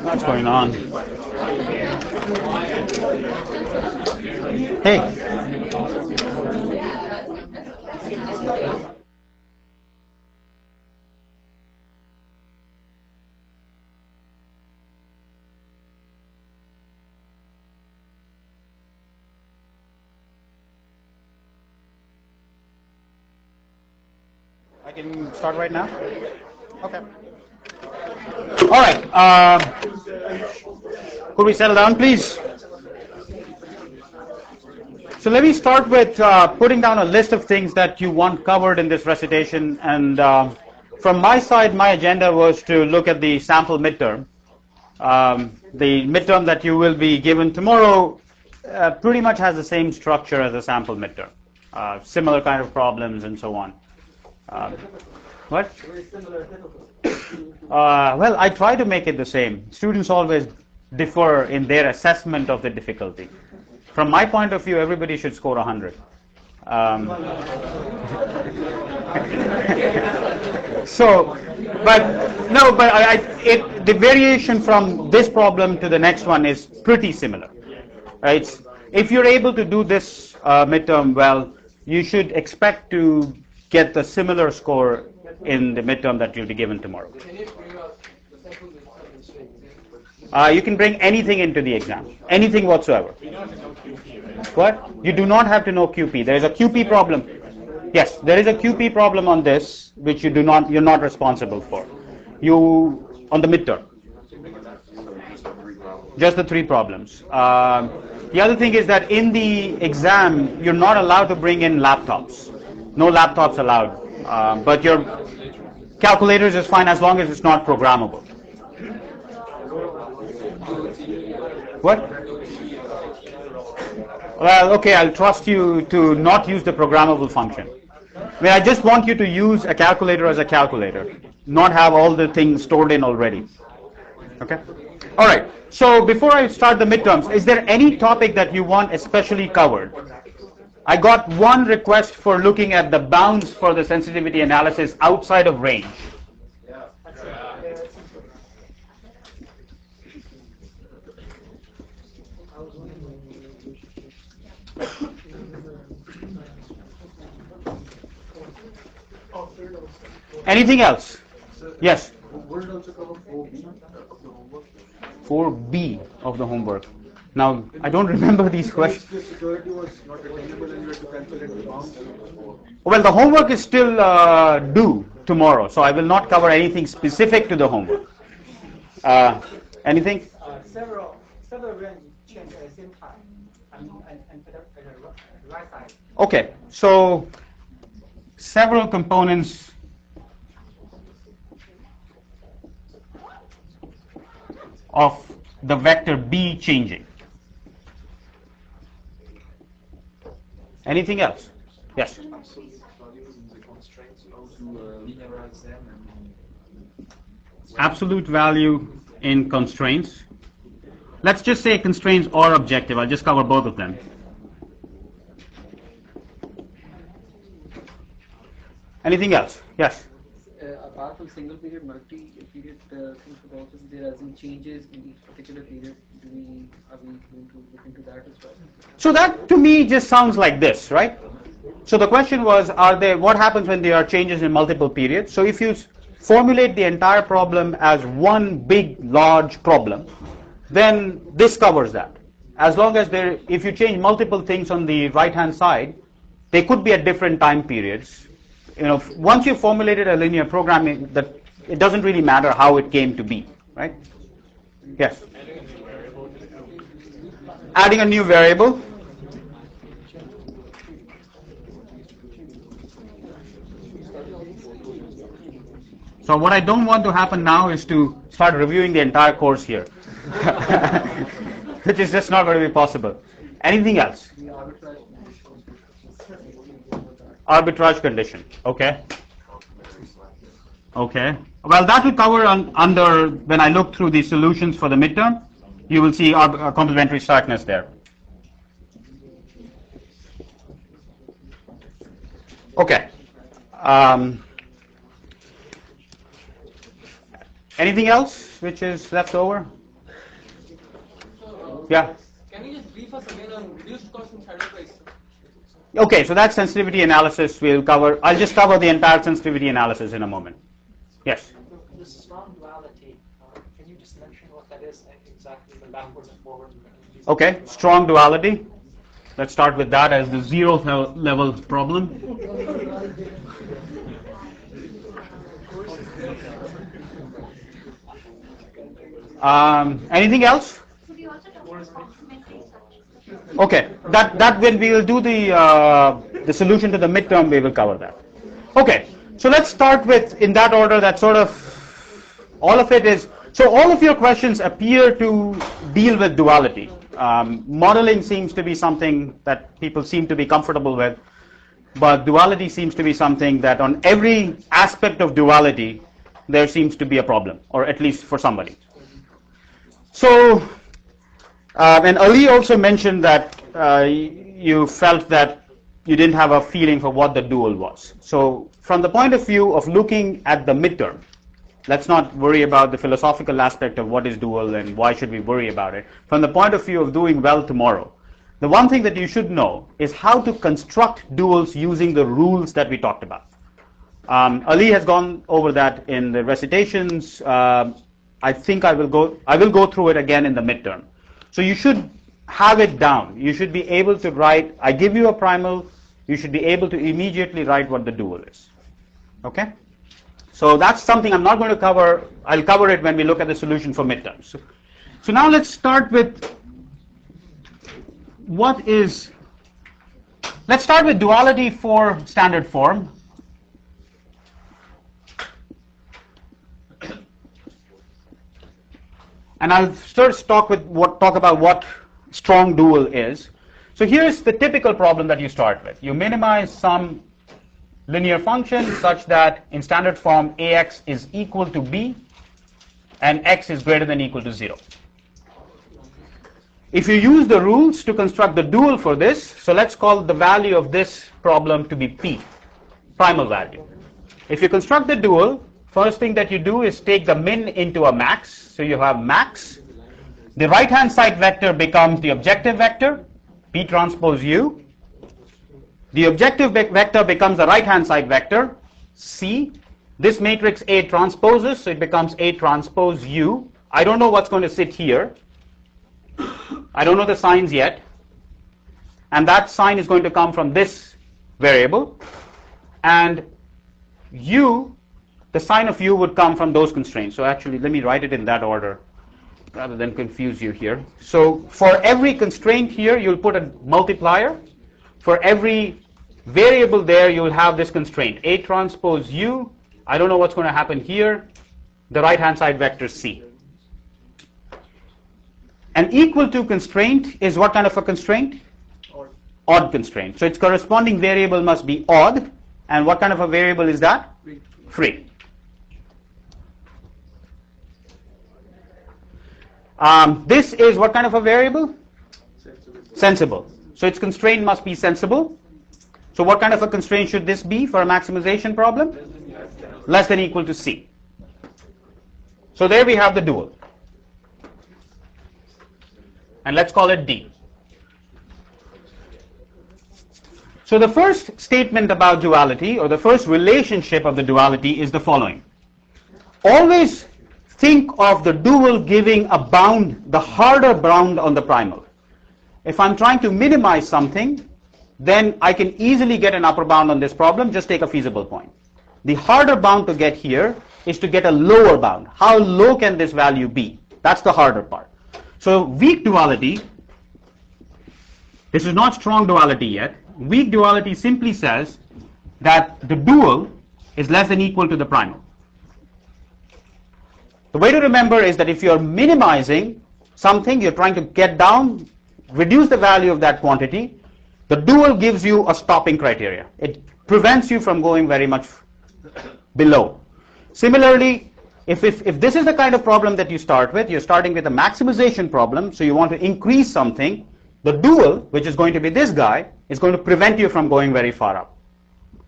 What's going on? Hey. I can start right now? Okay. All right. Could we settle down, please? So let me start with putting down a list of things that you want covered in this recitation. And from my side, my agenda was to look at the sample midterm. The midterm that you will be given tomorrow pretty much has the same structure as a sample midterm. Similar kind of problems and so on. What? Well, I try to make it the same. Students always differ in their assessment of the difficulty. From my point of view, everybody should score 100. The variation from this problem to the next one is pretty similar. Right? If you're able to do this midterm well, you should expect to get the similar score in the midterm that you'll be given tomorrow. You can bring anything into the exam, anything whatsoever. What? You do not have to know QP. There is a QP problem. Yes, there is a QP problem on this, which you're not responsible for. On the midterm. Just the 3 problems. The other thing is that in the exam, you're not allowed to bring in laptops. No laptops allowed. But your calculators is fine as long as it's not programmable. What? Well, okay, I'll trust you to not use the programmable function. I just want you to use a calculator as a calculator, not have all the things stored in already. Okay? All right. So before I start the midterms, is there any topic that you want especially covered? I got one request for looking at the bounds for the sensitivity analysis outside of range. Anything else? Yes. Would it also cover 4B of the homework? 4B of the homework. Now, I don't remember these questions. The security was not attainable and you had to calculate the bounds. Well, the homework is still due tomorrow, so I will not cover anything specific to the homework. Anything? Several range change at the same time and at the right side. Okay, so several components of the vector B changing. Anything else? Yes. Absolute value in constraints. Let's just say constraints or objective. I'll just cover both of them. Anything else? Yes. Apart from single period, multi-period things would also be there as in changes in each particular period. Are we going to look into that as well? So that to me just sounds like this, right? So the question was, what happens when there are changes in multiple periods? So if you formulate the entire problem as one big, large problem, then this covers that. As long as if you change multiple things on the right-hand side, they could be at different time periods. Once you've formulated a linear programming, that it doesn't really matter how it came to be, right? Yes. Adding a new variable. So what I don't want to happen now is to start reviewing the entire course here, which is just not going to be possible. Anything else? Arbitrage condition. Okay. Okay. Well, that will cover under when I look through the solutions for the midterm. You will see our complementary starkness there. Okay. Anything else which is left over? Yeah. Can you just brief us again on reduced cost and shadow price? Okay, so that's sensitivity analysis we'll cover. I'll just cover the entire sensitivity analysis in a moment. Yes? The strong duality, can you just mention what that is exactly, the backwards and forwards? Okay, strong duality. Let's start with that as the zero level problem. Anything else? Could you also talk about complementary structure? Okay, that when we will do the solution to the midterm, we will cover that. Okay, so let's start with, in that order, that sort of, all of it is, so all of your questions appear to deal with duality. Modeling seems to be something that people seem to be comfortable with, but duality seems to be something that on every aspect of duality, there seems to be a problem, or at least for somebody. So, and Ali also mentioned that you felt that you didn't have a feeling for what the dual was. So, from the point of view of looking at the midterm, let's not worry about the philosophical aspect of what is dual and why should we worry about it. From the point of view of doing well tomorrow, the one thing that you should know is how to construct duals using the rules that we talked about. Ali has gone over that in the recitations. I think I will go through it again in the midterm. So you should have it down. You should be able to write, I give you a primal, you should be able to immediately write what the dual is. Okay? So that's something I'm not going to cover. I'll cover it when we look at the solution for midterms. So now let's start with let's start with duality for standard form. And I'll first talk about what strong dual is. So here's the typical problem that you start with. You minimize some linear function such that in standard form ax is equal to b and x is greater than or equal to 0. if you use the rules to construct the dual for this, so let's call the value of this problem to be P, primal value. If you construct the dual, first thing that you do is take the min into a max. So you have max. The right-hand side vector becomes the objective vector, P transpose U. The objective vector becomes the right-hand side vector, C. This matrix A transposes, so it becomes A transpose U. I don't know what's going to sit here. I don't know the signs yet. And that sign is going to come from this variable. And U, the sign of U would come from those constraints. So actually, let me write it in that order rather than confuse you here. So for every constraint here, you'll put a multiplier. For every variable there, you'll have this constraint, A transpose U. I don't know what's going to happen here. The right-hand side vector C. An equal to constraint is what kind of a constraint? Odd constraint. So its corresponding variable must be odd. And what kind of a variable is that? Free. This is what kind of a variable? Sensible. So its constraint must be sensible. So what kind of a constraint should this be for a maximization problem? Less than equal to C. So there we have the dual. And let's call it D. So the first statement about duality, or the first relationship of the duality, is the following. Always think of the dual giving a bound, the harder bound on the primal. If I'm trying to minimize something, then I can easily get an upper bound on this problem. Just take a feasible point. The harder bound to get here is to get a lower bound. How low can this value be? That's the harder part. So weak duality, this is not strong duality yet. Weak duality simply says that the dual is less than equal to the primal. The way to remember is that if you're minimizing something, you're trying to get down, reduce the value of that quantity, the dual gives you a stopping criteria. It prevents you from going very much below. Similarly, if this is the kind of problem that you start with, you're starting with a maximization problem, so you want to increase something, the dual, which is going to be this guy, is going to prevent you from going very far up.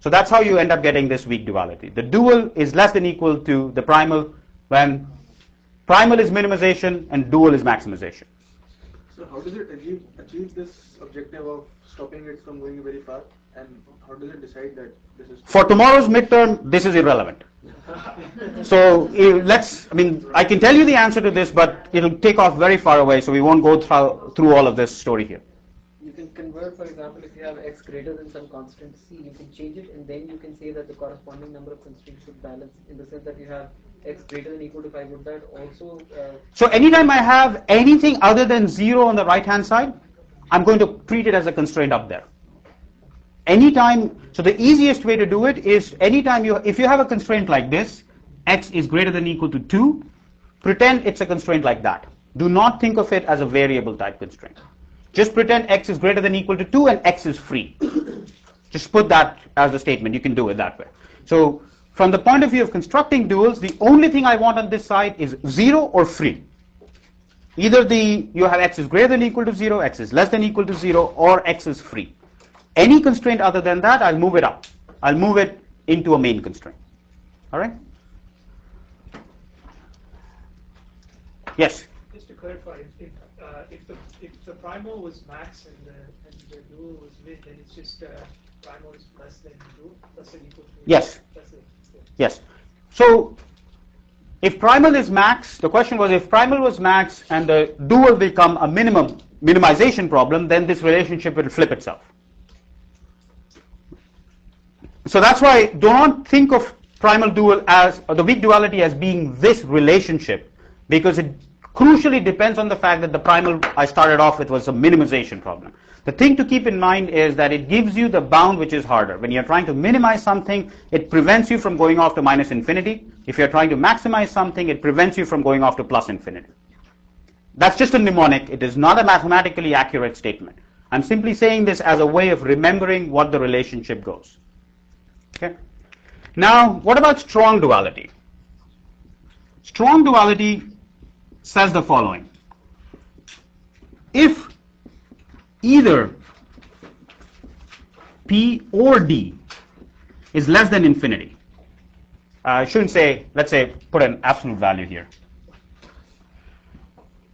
So that's how you end up getting this weak duality. The dual is less than equal to the primal when primal is minimization and dual is maximization. So how does it achieve this objective of stopping it from going very far? And how does it decide that this is... For tomorrow's midterm, this is irrelevant. So I can tell you the answer to this, but it'll take off very far away, so we won't go through all of this story here. You can convert, for example, if you have x greater than some constant c, you can change it, and then you can say that the corresponding number of constraints should balance, in the sense that you have x greater than equal to 5. Would that also... So anytime I have anything other than 0 on the right-hand side, I'm going to treat it as a constraint up there. Anytime, so the easiest way to do it is anytime if you have a constraint like this, x is greater than equal to 2, pretend it's a constraint like that. Do not think of it as a variable type constraint. Just pretend x is greater than equal to 2 and x is free. Just put that as a statement. You can do it that way. So from the point of view of constructing duals, the only thing I want on this side is 0 or free. Either you have x is greater than equal to 0, x is less than equal to 0, or x is free. Any constraint other than that, I'll move it up. I'll move it into a main constraint. All right? Yes? Just to clarify, if the primal was max and the dual was mid, then it's just primal is less than dual, less than equal to... Yes. That's it. Yes. So if primal is max, the question was if primal was max and the dual become a minimization problem, then this relationship will flip itself. So that's why don't think of primal dual or the weak duality as being this relationship, because it crucially depends on the fact that the primal I started off with was a minimization problem. The thing to keep in mind is that it gives you the bound which is harder. When you're trying to minimize something, it prevents you from going off to minus infinity. If you're trying to maximize something, it prevents you from going off to plus infinity. That's just a mnemonic. It is not a mathematically accurate statement. I'm simply saying this as a way of remembering what the relationship goes. Okay. Now, what about strong duality? Strong duality says the following. if either P or D is less than infinity, I shouldn't say, let's say, put an absolute value here.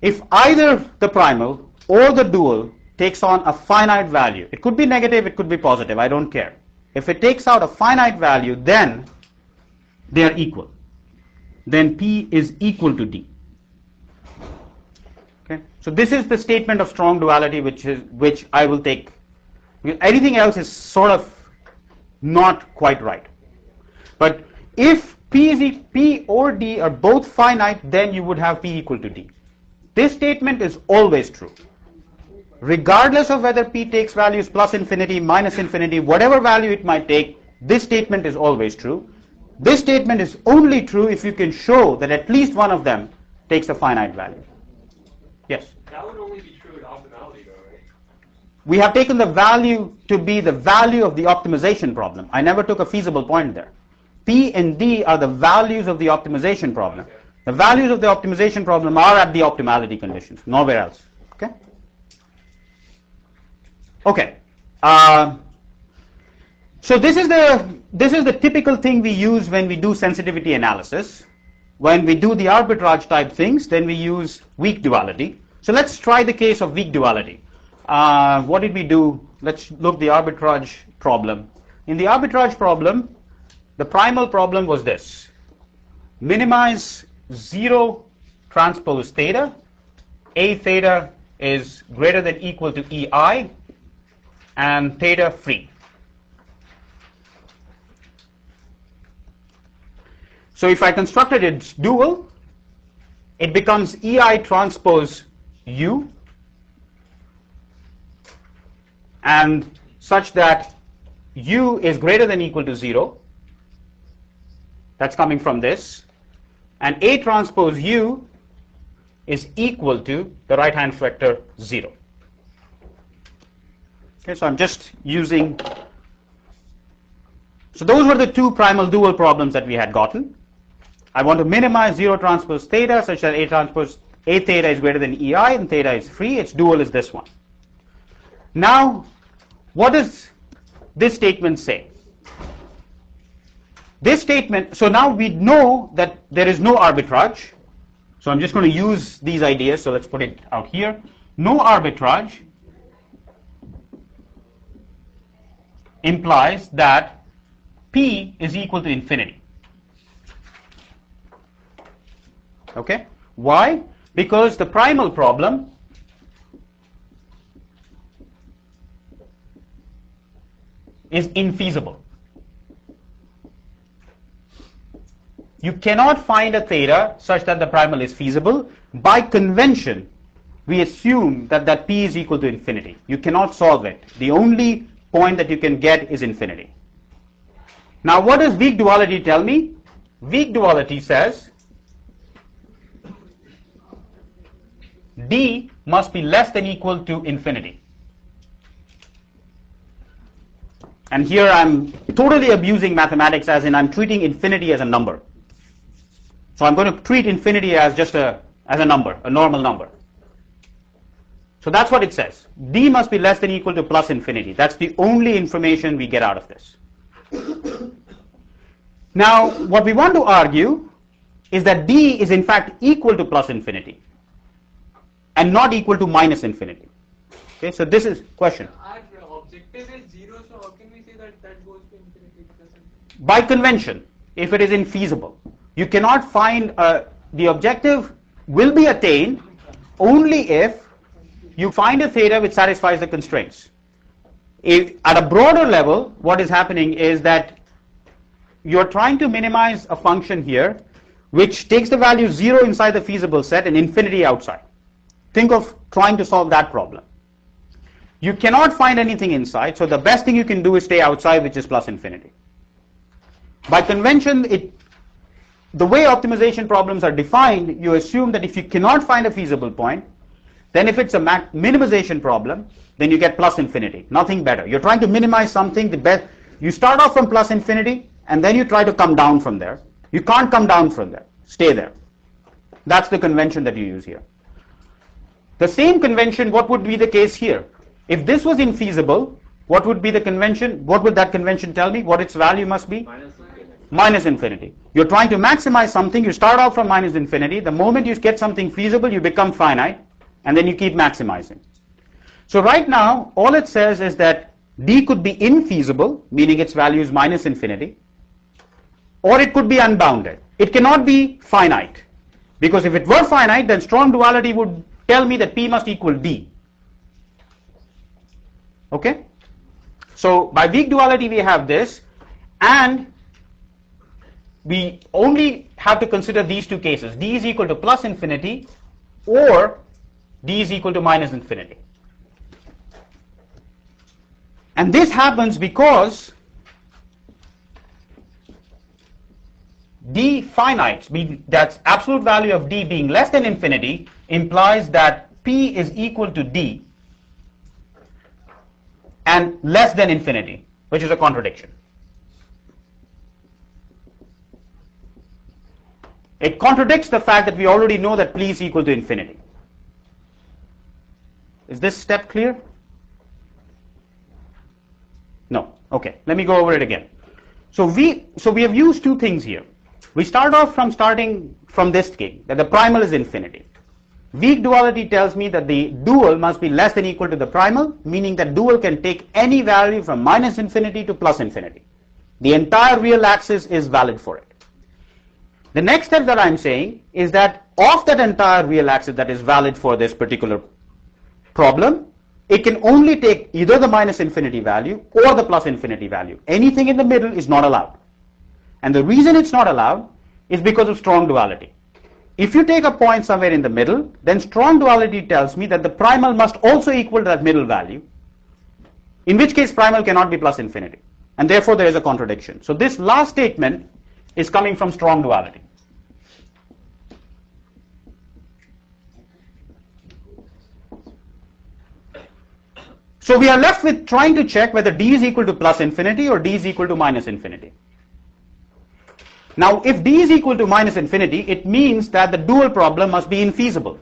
If either the primal or the dual takes on a finite value, it could be negative, it could be positive, I don't care. If it takes out a finite value, then they are equal. Then P is equal to D. Okay? So this is the statement of strong duality which I will take. Anything else is sort of not quite right. But if P or D are both finite, then you would have P equal to D. This statement is always true. Regardless of whether P takes values plus infinity, minus infinity, whatever value it might take, this statement is always true. This statement is only true if you can show that at least one of them takes a finite value. Yes? That would only be true in optimality, though, right? We have taken the value to be the value of the optimization problem. I never took a feasible point there. P and D are the values of the optimization problem. The values of the optimization problem are at the optimality conditions, nowhere else. Okay? Okay. So this is the typical thing we use when we do sensitivity analysis. When we do the arbitrage type things, then we use weak duality. So let's try the case of weak duality. What did we do? Let's look the arbitrage problem. In the arbitrage problem, the primal problem was this. Minimize 0 transpose theta. A theta is greater than equal to EI and theta free. So if I constructed its dual, it becomes EI transpose U, and such that U is greater than equal to 0. That's coming from this. And A transpose U is equal to the right-hand vector 0. Okay, so I'm just using. So those were the two primal dual problems that we had gotten. I want to minimize 0 transpose theta such that A theta is greater than EI and theta is free. Its dual is this one. Now, what does this statement say? This statement, so now we know that there is no arbitrage. So I'm just going to use these ideas. So let's put it out here. No arbitrage implies that P is equal to infinity. Okay? Why? Because the primal problem is infeasible. You cannot find a theta such that the primal is feasible. By convention, we assume that P is equal to infinity. You cannot solve it. The only point that you can get is infinity. Now, what does weak duality tell me? Weak duality says D must be less than equal to infinity. And here I'm totally abusing mathematics, as in I'm treating infinity as a number. So I'm going to treat infinity as just as a number, a normal number. So that's what it says. D must be less than equal to plus infinity. That's the only information we get out of this. Now, what we want to argue is that D is in fact equal to plus infinity and not equal to minus infinity. Okay, so this is question. Our objective is 0, so how can we say that that goes to infinity? It doesn't. By convention, if it is infeasible, you cannot find the objective will be attained only if you find a theta which satisfies the constraints. If, at a broader level, what is happening is that you're trying to minimize a function here which takes the value 0 inside the feasible set and infinity outside. Think of trying to solve that problem. You cannot find anything inside, so the best thing you can do is stay outside, which is plus infinity. By convention, the way optimization problems are defined, you assume that if you cannot find a feasible point, then if it's a minimization problem, then you get plus infinity, nothing better. You're trying to minimize something, you start off from plus infinity, and then you try to come down from there. You can't come down from there, stay there. That's the convention that you use here. The same convention, what would be the case here? If this was infeasible, what would be the convention? What would that convention tell me? What its value must be? Minus infinity. You're trying to maximize something, you start off from minus infinity. The moment you get something feasible, you become finite, and then you keep maximizing. So right now, all it says is that D could be infeasible, meaning its value is minus infinity, or it could be unbounded. It cannot be finite, because if it were finite, then strong duality would tell me that P must equal D. Okay? So by weak duality we have this, and we only have to consider these two cases. D is equal to plus infinity, or D is equal to minus infinity. And this happens because D finite, that's absolute value of D being less than infinity, implies that P is equal to D and less than infinity, which is a contradiction. It contradicts the fact that we already know that P is equal to infinity. Is this step clear? No. Okay, let me go over it again. So we have used two things here. We start off starting from this thing, that the primal is infinity. Weak duality tells me that the dual must be less than equal to the primal, meaning that dual can take any value from minus infinity to plus infinity. The entire real axis is valid for it. The next step that I'm saying is that of that entire real axis that is valid for this particular problem, it can only take either the minus infinity value or the plus infinity value. Anything in the middle is not allowed. And the reason it's not allowed is because of strong duality. If you take a point somewhere in the middle, then strong duality tells me that the primal must also equal to that middle value, in which case primal cannot be plus infinity. And therefore there is a contradiction. So this last statement is coming from strong duality. So we are left with trying to check whether D is equal to plus infinity or D is equal to minus infinity. Now, if D is equal to minus infinity, it means that the dual problem must be infeasible.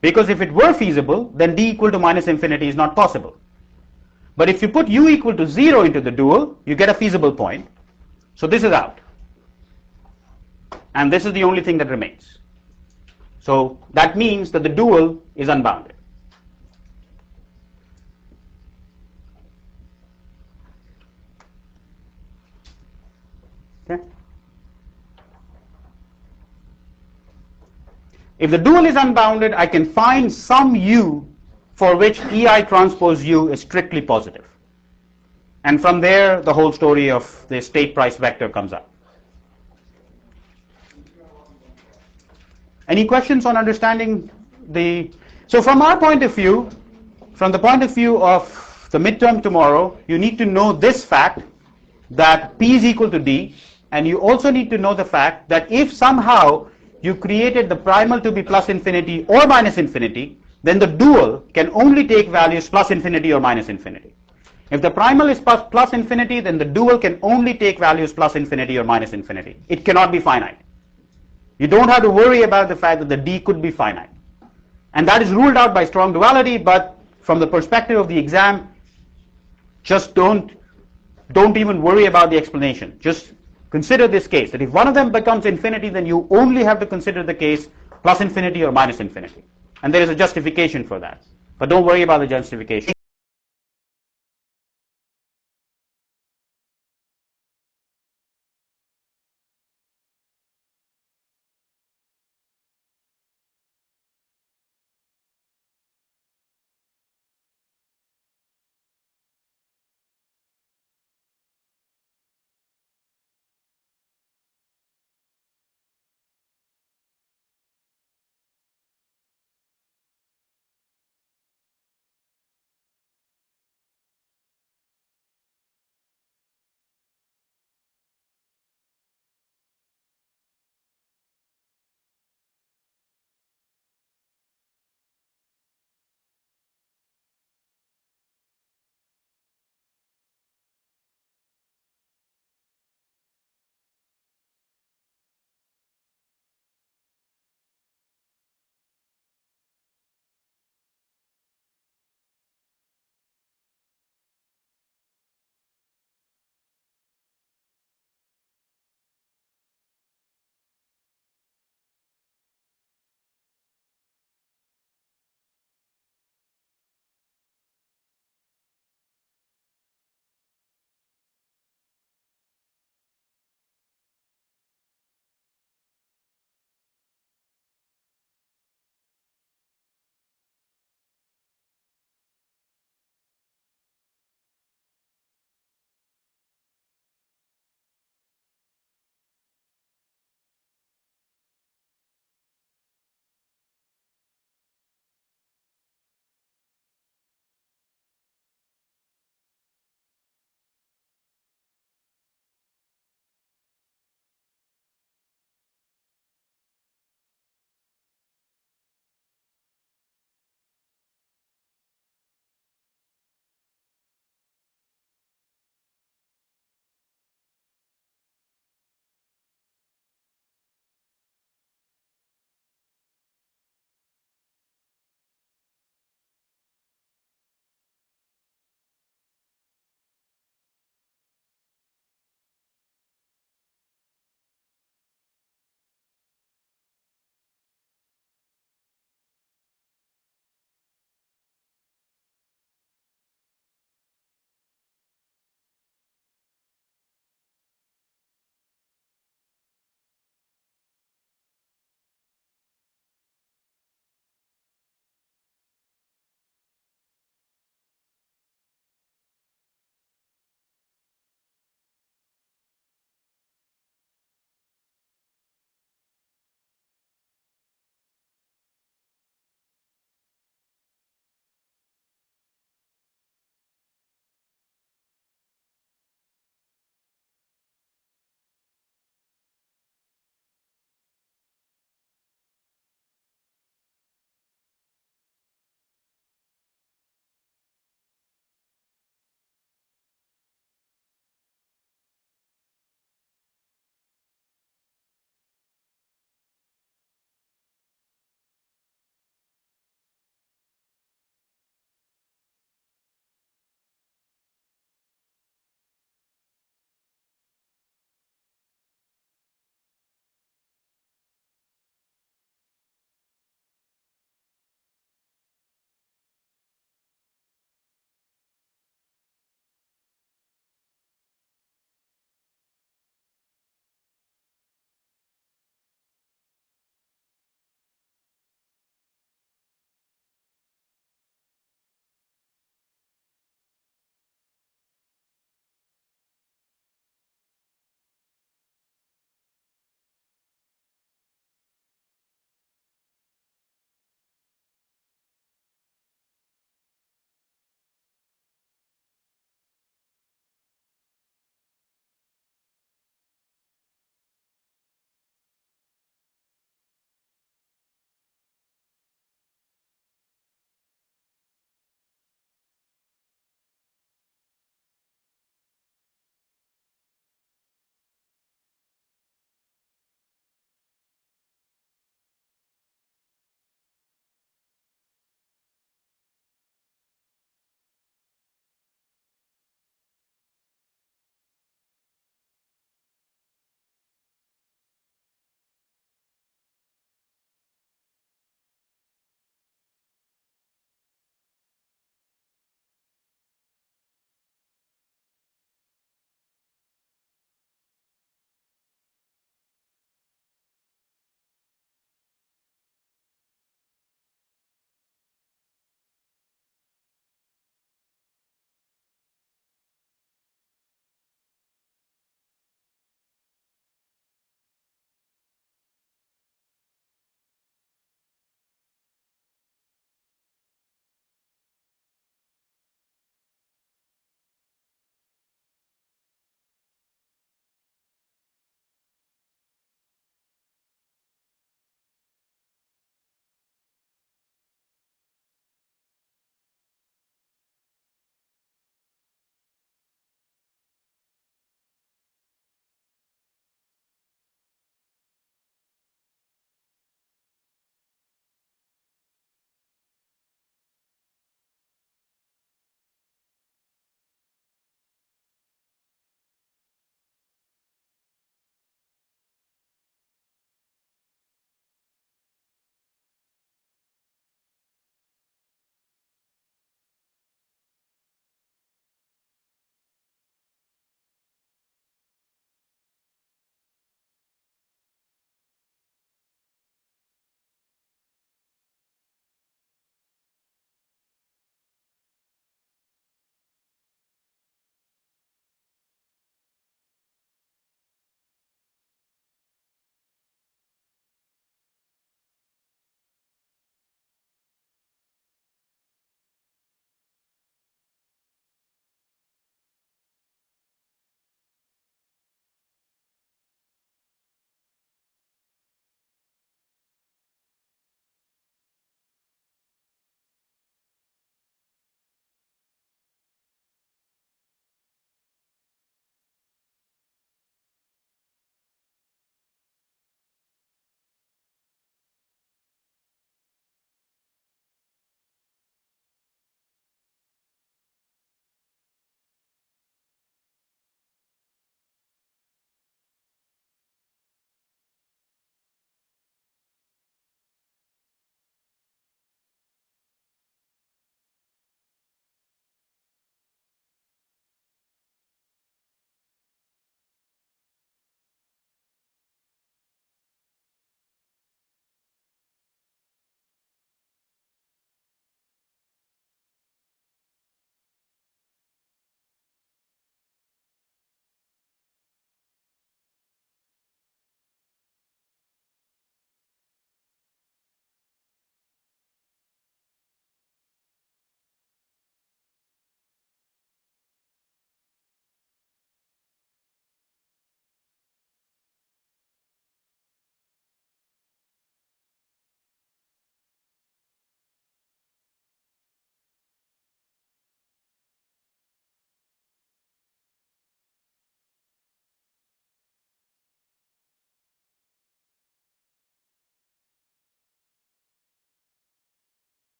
Because if it were feasible, then D equal to minus infinity is not possible. But if you put U equal to 0 into the dual, you get a feasible point. So this is out. And this is the only thing that remains. So that means that the dual is unbounded. Okay. If the dual is unbounded, I can find some U for which EI transpose U is strictly positive. And from there, the whole story of the state price vector comes up. Any questions on understanding the... So from our point of view, from the point of view of the midterm tomorrow, you need to know this fact that P is equal to D, and you also need to know the fact that if somehow you created the primal to be plus infinity or minus infinity, then the dual can only take values plus infinity or minus infinity. If the primal is plus infinity, then the dual can only take values plus infinity or minus infinity. It cannot be finite. You don't have to worry about the fact that the D could be finite. And that is ruled out by strong duality, but from the perspective of the exam, just don't even worry about the explanation. Just consider this case, that if one of them becomes infinity, then you only have to consider the case plus infinity or minus infinity. And there is a justification for that. But don't worry about the justification.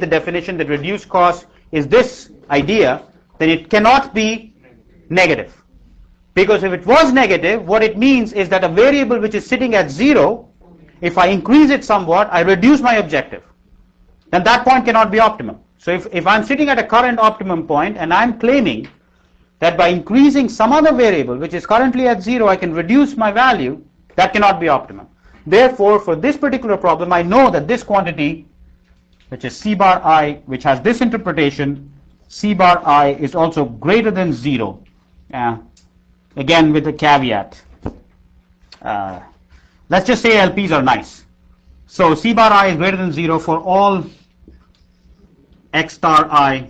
the definition that reduced cost is this idea, then it cannot be negative. Because if it was negative, what it means is that a variable which is sitting at 0, if I increase it somewhat, I reduce my objective. Then that point cannot be optimum. So if I'm sitting at a current optimum point and I'm claiming that by increasing some other variable which is currently at 0, I can reduce my value, that cannot be optimum. Therefore, for this particular problem, I know that this quantity, which is C bar I, which has this interpretation, C bar I is also greater than 0. Again, with a caveat. Let's just say LPs are nice. So C bar I is greater than 0 for all X star I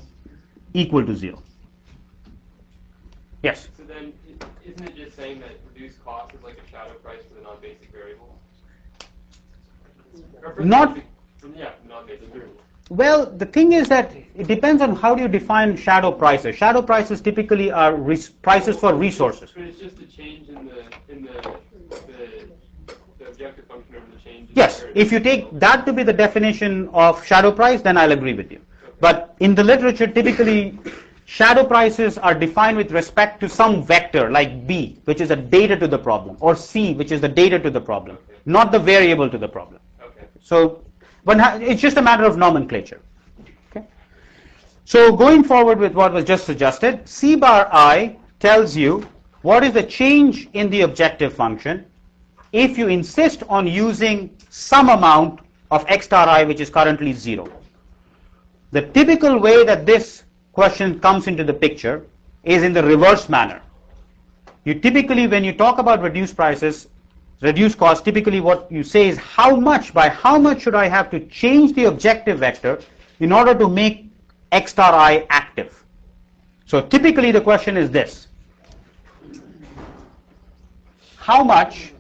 equal to 0. Yes? So then, isn't it just saying that reduced cost is like a shadow price for the non-basic variable? Not. Yeah, non-basic variable. Well, the thing is that it depends on how do you define shadow prices. Shadow prices typically are prices for resources. But it's just a change in the objective function over the change in Yes, the if you take that to be the definition of shadow price, then I'll agree with you. But in the literature, typically, shadow prices are defined with respect to some vector like B, which is a data to the problem, or C, which is the data to the problem, not the variable to the problem. Okay. So it's just a matter of nomenclature. Okay. So going forward with what was just suggested, C bar I tells you what is the change in the objective function if you insist on using some amount of X star I which is currently 0. The typical way that this question comes into the picture is in the reverse manner. You typically, when you talk about reduced prices, reduced cost, typically what you say is by how much should I have to change the objective vector in order to make X star I active. So typically the question is this: how much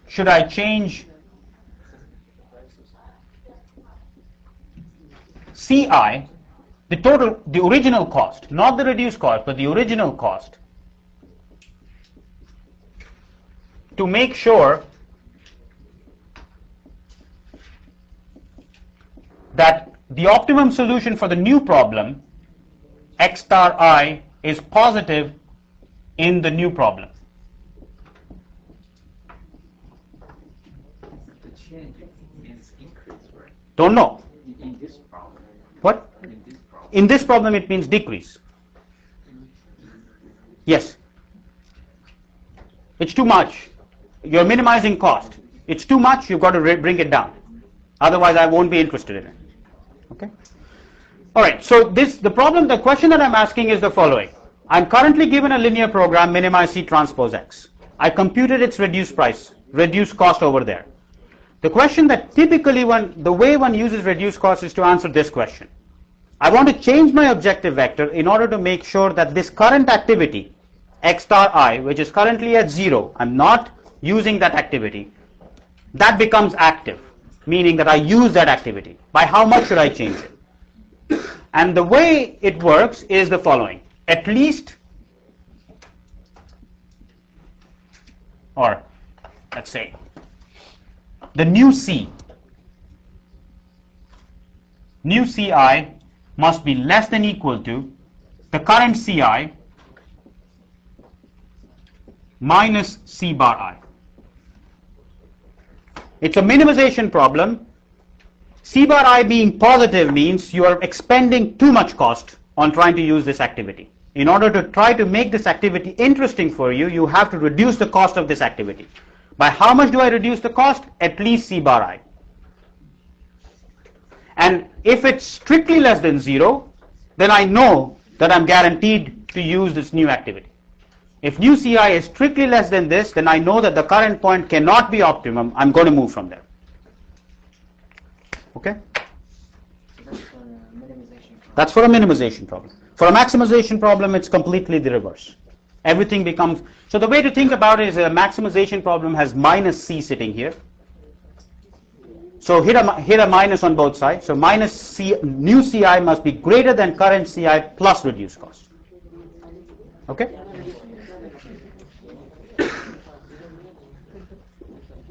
should I change CI, the original cost, not the reduced cost, but the original cost, to make sure that the optimum solution for the new problem, X star I, is positive in the new problem. The change means increase, right? Don't know. In this problem. What? In this problem. In this problem it means decrease. Yes. It's too much. You're minimizing cost. It's too much, you've got to bring it down. Otherwise I won't be interested in it. Okay? Alright, so the question that I'm asking is the following. I'm currently given a linear program, minimize C transpose X. I computed its reduced cost over there. The question that typically the way one uses reduced cost is to answer this question. I want to change my objective vector in order to make sure that this current activity, X star I, which is currently at 0, I'm not using that activity, that becomes active, meaning that I use that activity. By how much should I change it? And the way it works is the following. At least, or let's say, the new CI must be less than equal to the current CI minus C bar I. It's a minimization problem. C bar I being positive means you are expending too much cost on trying to use this activity. In order to try to make this activity interesting for you, you have to reduce the cost of this activity. By how much do I reduce the cost? At least C bar I. And if it's strictly less than 0, then I know that I'm guaranteed to use this new activity. If new CI is strictly less than this, then I know that the current point cannot be optimum. I'm going to move from there. Okay? That's for a minimization problem. For a maximization problem, it's completely the reverse. Everything becomes... So the way to think about it is a maximization problem has minus C sitting here. So hit a minus on both sides. So minus C, new CI must be greater than current CI plus reduced cost. Okay?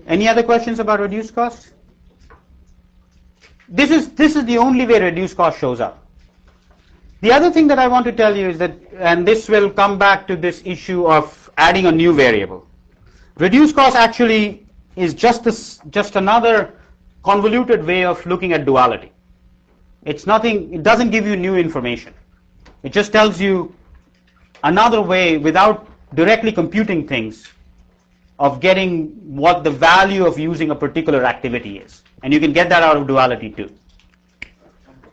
Any other questions about reduced cost? this is the only way reduced cost shows up. The other thing that I want to tell you is that, and this will come back to this issue of adding a new variable. Reduced cost actually is just another convoluted way of looking at duality. It's nothing, it doesn't give you new information. It just tells you another way, without directly computing things, of getting what the value of using a particular activity is. And you can get that out of duality too.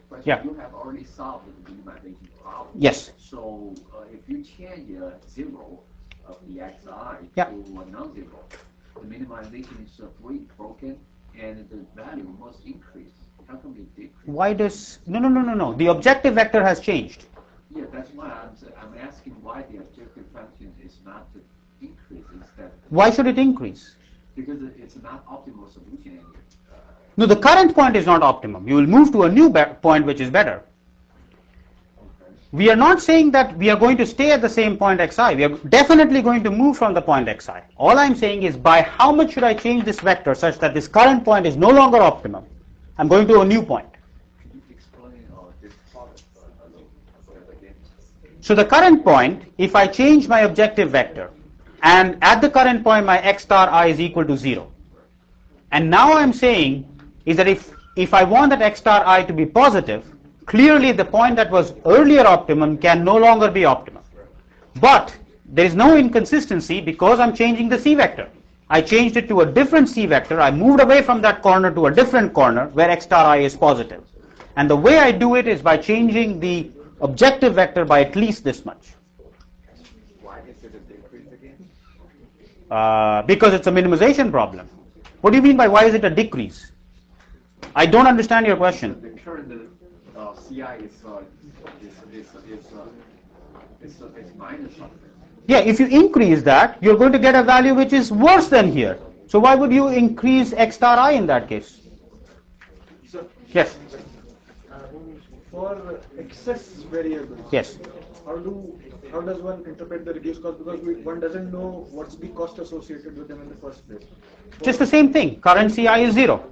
But Yeah. you have already solved the minimization problem. Yes. So if you change 0 of the xi Yeah. to a non-zero, the minimization is broken, and the value must increase. How come it decrease? Why does, no. The objective vector has changed. Yeah, that's why I'm asking why the objective function is not to increase instead. Why should it increase? Because it's not optimal solution. No, the current point is not optimum. You will move to a new point which is better. We are not saying that we are going to stay at the same point xi. We are definitely going to move from the point xi. All I'm saying is, by how much should I change this vector such that this current point is no longer optimum? I'm going to a new point. Can you explain this product again? So the current point, if I change my objective vector, and at the current point my x star I is equal to 0. And now I'm saying is that if I want that x star I to be positive, clearly the point that was earlier optimum can no longer be optimum. But there is no inconsistency because I'm changing the c vector. I changed it to a different c vector. I moved away from that corner to a different corner where x star I is positive. And the way I do it is by changing the objective vector by at least this much. Why is it a decrease again? Because it's a minimization problem. What do you mean by why is it a decrease? I don't understand your question. The current CI is minus something. Yeah, if you increase that, you're going to get a value which is worse than here. So why would you increase x star I in that case? So, Yes. for excess variables, Yes. how does one interpret the reduced cost, because one doesn't know what's the cost associated with them in the first place. Just the same thing. Current CI is 0.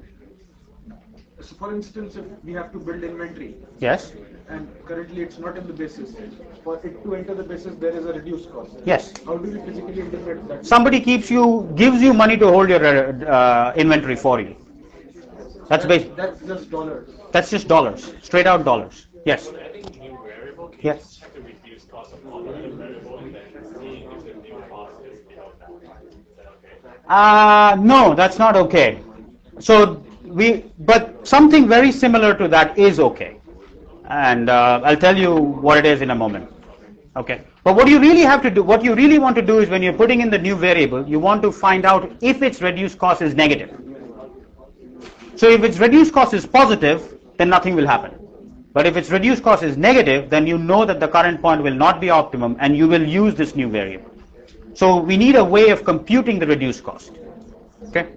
So for instance, if we have to build inventory Yes. and currently it's not in the basis, for it to enter the basis there is a reduced cost. Yes. How do we physically interpret that? Somebody gives you money to hold your inventory for you. That's basic. That's just dollars. That's just dollars, straight out dollars. Yes. Adding a new variable, can Yes. you just check the reduced cost of all the other variable and then see if the new cost is below that? Is that okay? No, that's not okay. So but something very similar to that is okay. And I'll tell you what it is in a moment. Okay. But what you really have to do, what you really want to do is when you're putting in the new variable, you want to find out if its reduced cost is negative. So if its reduced cost is positive, then nothing will happen. But if its reduced cost is negative, then you know that the current point will not be optimum and you will use this new variable. So we need a way of computing the reduced cost. Okay.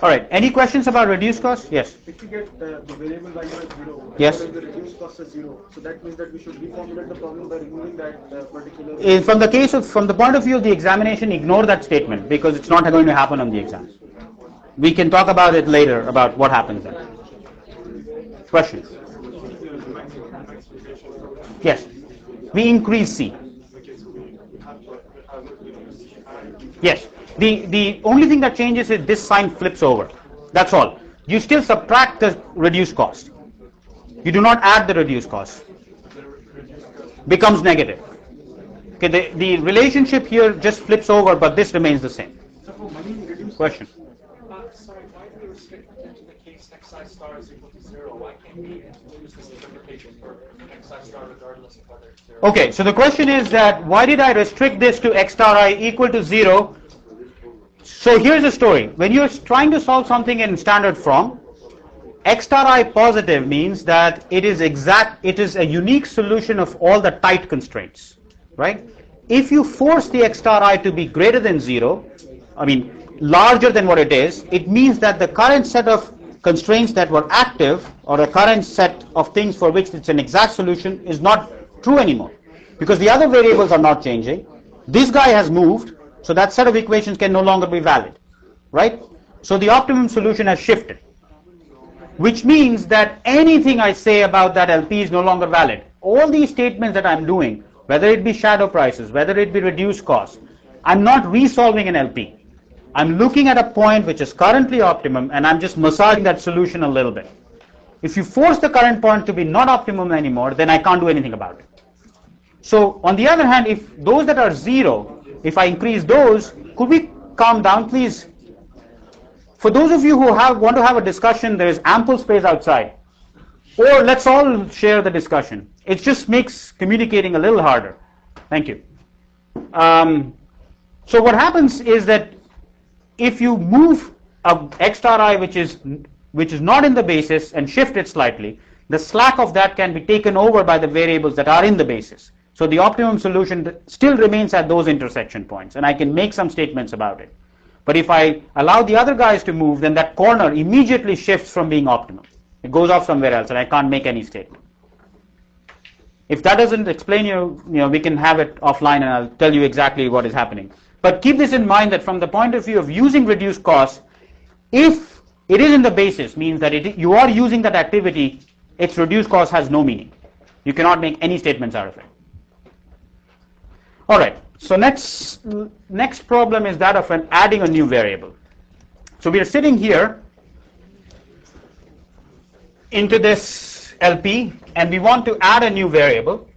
All right. Any questions about reduced cost? Yes. If we get the variable value as 0, Yes. and the reduced cost is 0, so that means that we should reformulate the problem by removing that particular. From the point of view of the examination, ignore that statement because it's not going to happen on the exam. We can talk about it later about what happens then. Questions? Yes. We increase C. Yes. The only thing that changes is this sign flips over. That's all. You still subtract the reduced cost. You do not add the reduced cost. Becomes negative. Okay, the relationship here just flips over, but this remains the same. Question. Sorry, why do we restrict it to the case xi star is equal to 0? Why can't we use this interpretation for xi star regardless of whether it's 0? Okay, so the question is that why did I restrict this to x star I equal to 0? So here's the story. When you're trying to solve something in standard form, x star I positive means that it is a unique solution of all the tight constraints, right? If you force the x star I to be greater than 0, larger than what it is, it means that the current set of constraints that were active, or the current set of things for which it's an exact solution, is not true anymore. Because the other variables are not changing. This guy has moved, so that set of equations can no longer be valid, right? So the optimum solution has shifted. which means that anything I say about that LP is no longer valid. All these statements that I'm doing, whether it be shadow prices, whether it be reduced costs, I'm not resolving an LP. I'm looking at a point which is currently optimum and I'm just massaging that solution a little bit. If you force the current point to be not optimum anymore, then I can't do anything about it. So on the other hand, if those that are 0, if I increase those, could we calm down please? For those of you who want to have a discussion, there is ample space outside. Or let's all share the discussion. It just makes communicating a little harder. Thank you. So what happens is that if you move a x star I which is not in the basis and shift it slightly, the slack of that can be taken over by the variables that are in the basis. So the optimum solution still remains at those intersection points, and I can make some statements about it. But if I allow the other guys to move, then that corner immediately shifts from being optimum. It goes off somewhere else, and I can't make any statement. If that doesn't explain we can have it offline, and I'll tell you exactly what is happening. But keep this in mind that from the point of view of using reduced costs, if it is in the basis, means that you are using that activity, its reduced cost has no meaning. You cannot make any statements out of it. All right. So next problem is that of adding a new variable. So we are sitting here into this LP, and we want to add a new variable.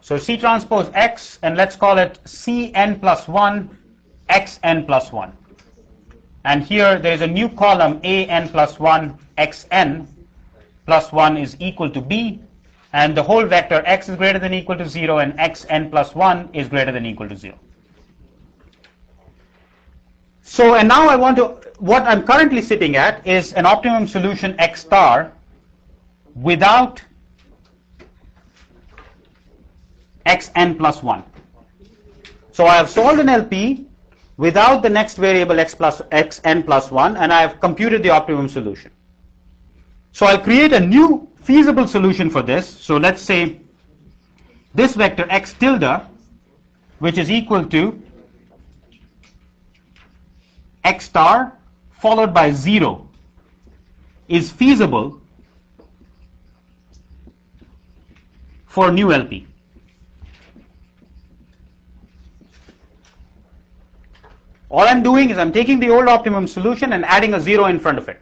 So C transpose X, and let's call it Cn plus 1 Xn plus 1. And here there is a new column An plus 1 Xn plus 1 is equal to B, and the whole vector x is greater than or equal to 0 and xn plus 1 is greater than or equal to 0. So, and now what I'm currently sitting at is an optimum solution x star without xn plus 1. So I have solved an LP without the next variable xn plus 1, and I have computed the optimum solution. So I'll create a new feasible solution for this. So let's say this vector x tilde, which is equal to x star followed by 0, is feasible for new LP. All I'm doing is I'm taking the old optimum solution and adding a 0 in front of it.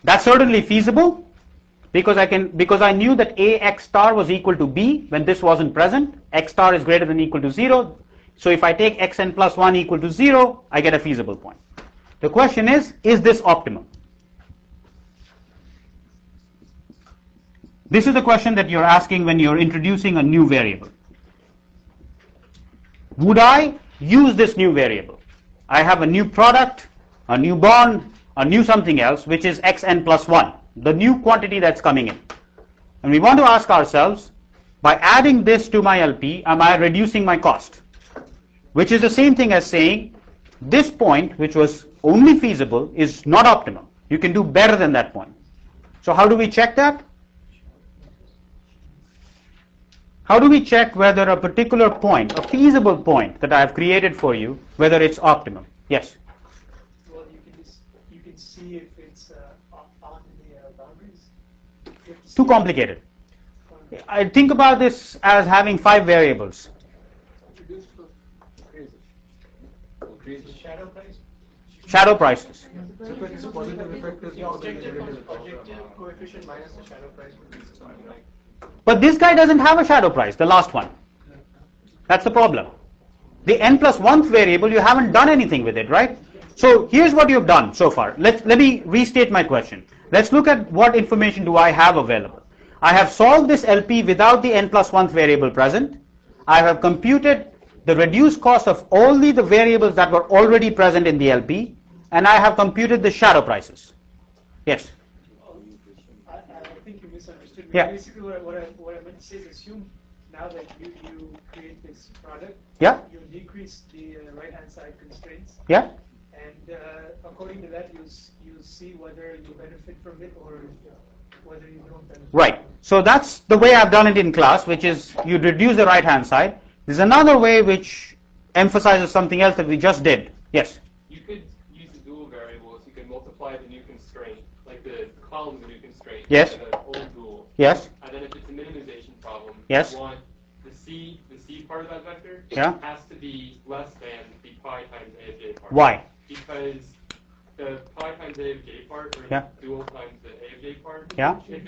That's certainly feasible because I knew that ax star was equal to b when this wasn't present. X star is greater than or equal to 0. So if I take xn plus 1 equal to 0, I get a feasible point. The question is this optimum? This is the question that you're asking when you're introducing a new variable. Would I use this new variable? I have a new product, a new bond, a new something else, which is xn plus 1, the new quantity that's coming in. And we want to ask ourselves, by adding this to my LP, am I reducing my cost? Which is the same thing as saying, this point, which was only feasible, is not optimum. You can do better than that point. So how do we check that? How do we check whether a particular point, a feasible point that I have created for you, whether it's optimum? Yes? Well, you can see if it's on the boundaries. Too complicated. I think about this as having 5 variables. Shadow price. Shadow prices. So if it's positive effect is The objective coefficient minus the shadow price would be something like. But this guy doesn't have a shadow price, the last one. That's the problem. The n plus 1th variable, you haven't done anything with it, right? So here's what you've done so far. Let me restate my question. Let's look at what information do I have available. I have solved this LP without the n plus 1th variable present. I have computed the reduced cost of only the variables that were already present in the LP, and I have computed the shadow prices. Yes? I think you misunderstood me. Yeah. Basically, what I meant to say is assume now that you create this product, Yeah? you decrease the right-hand side constraints, Yeah? and according to that, you see whether you benefit from it or whether you don't benefit. Right. So that's the way I've done it in class, which is you reduce the right-hand side. There's another way which emphasizes something else that we just did. Yes? You could use the dual variables. You can multiply the new constraint, like the column of the new constraint, Yes. by the old dual. Yes? And then if it's a minimization problem, Yes. you want the C part of that vector Yeah. has to be less than the pi times A of j part. Why? Because the pi times A of j part, or Yeah. dual times the A of j part, Yeah. if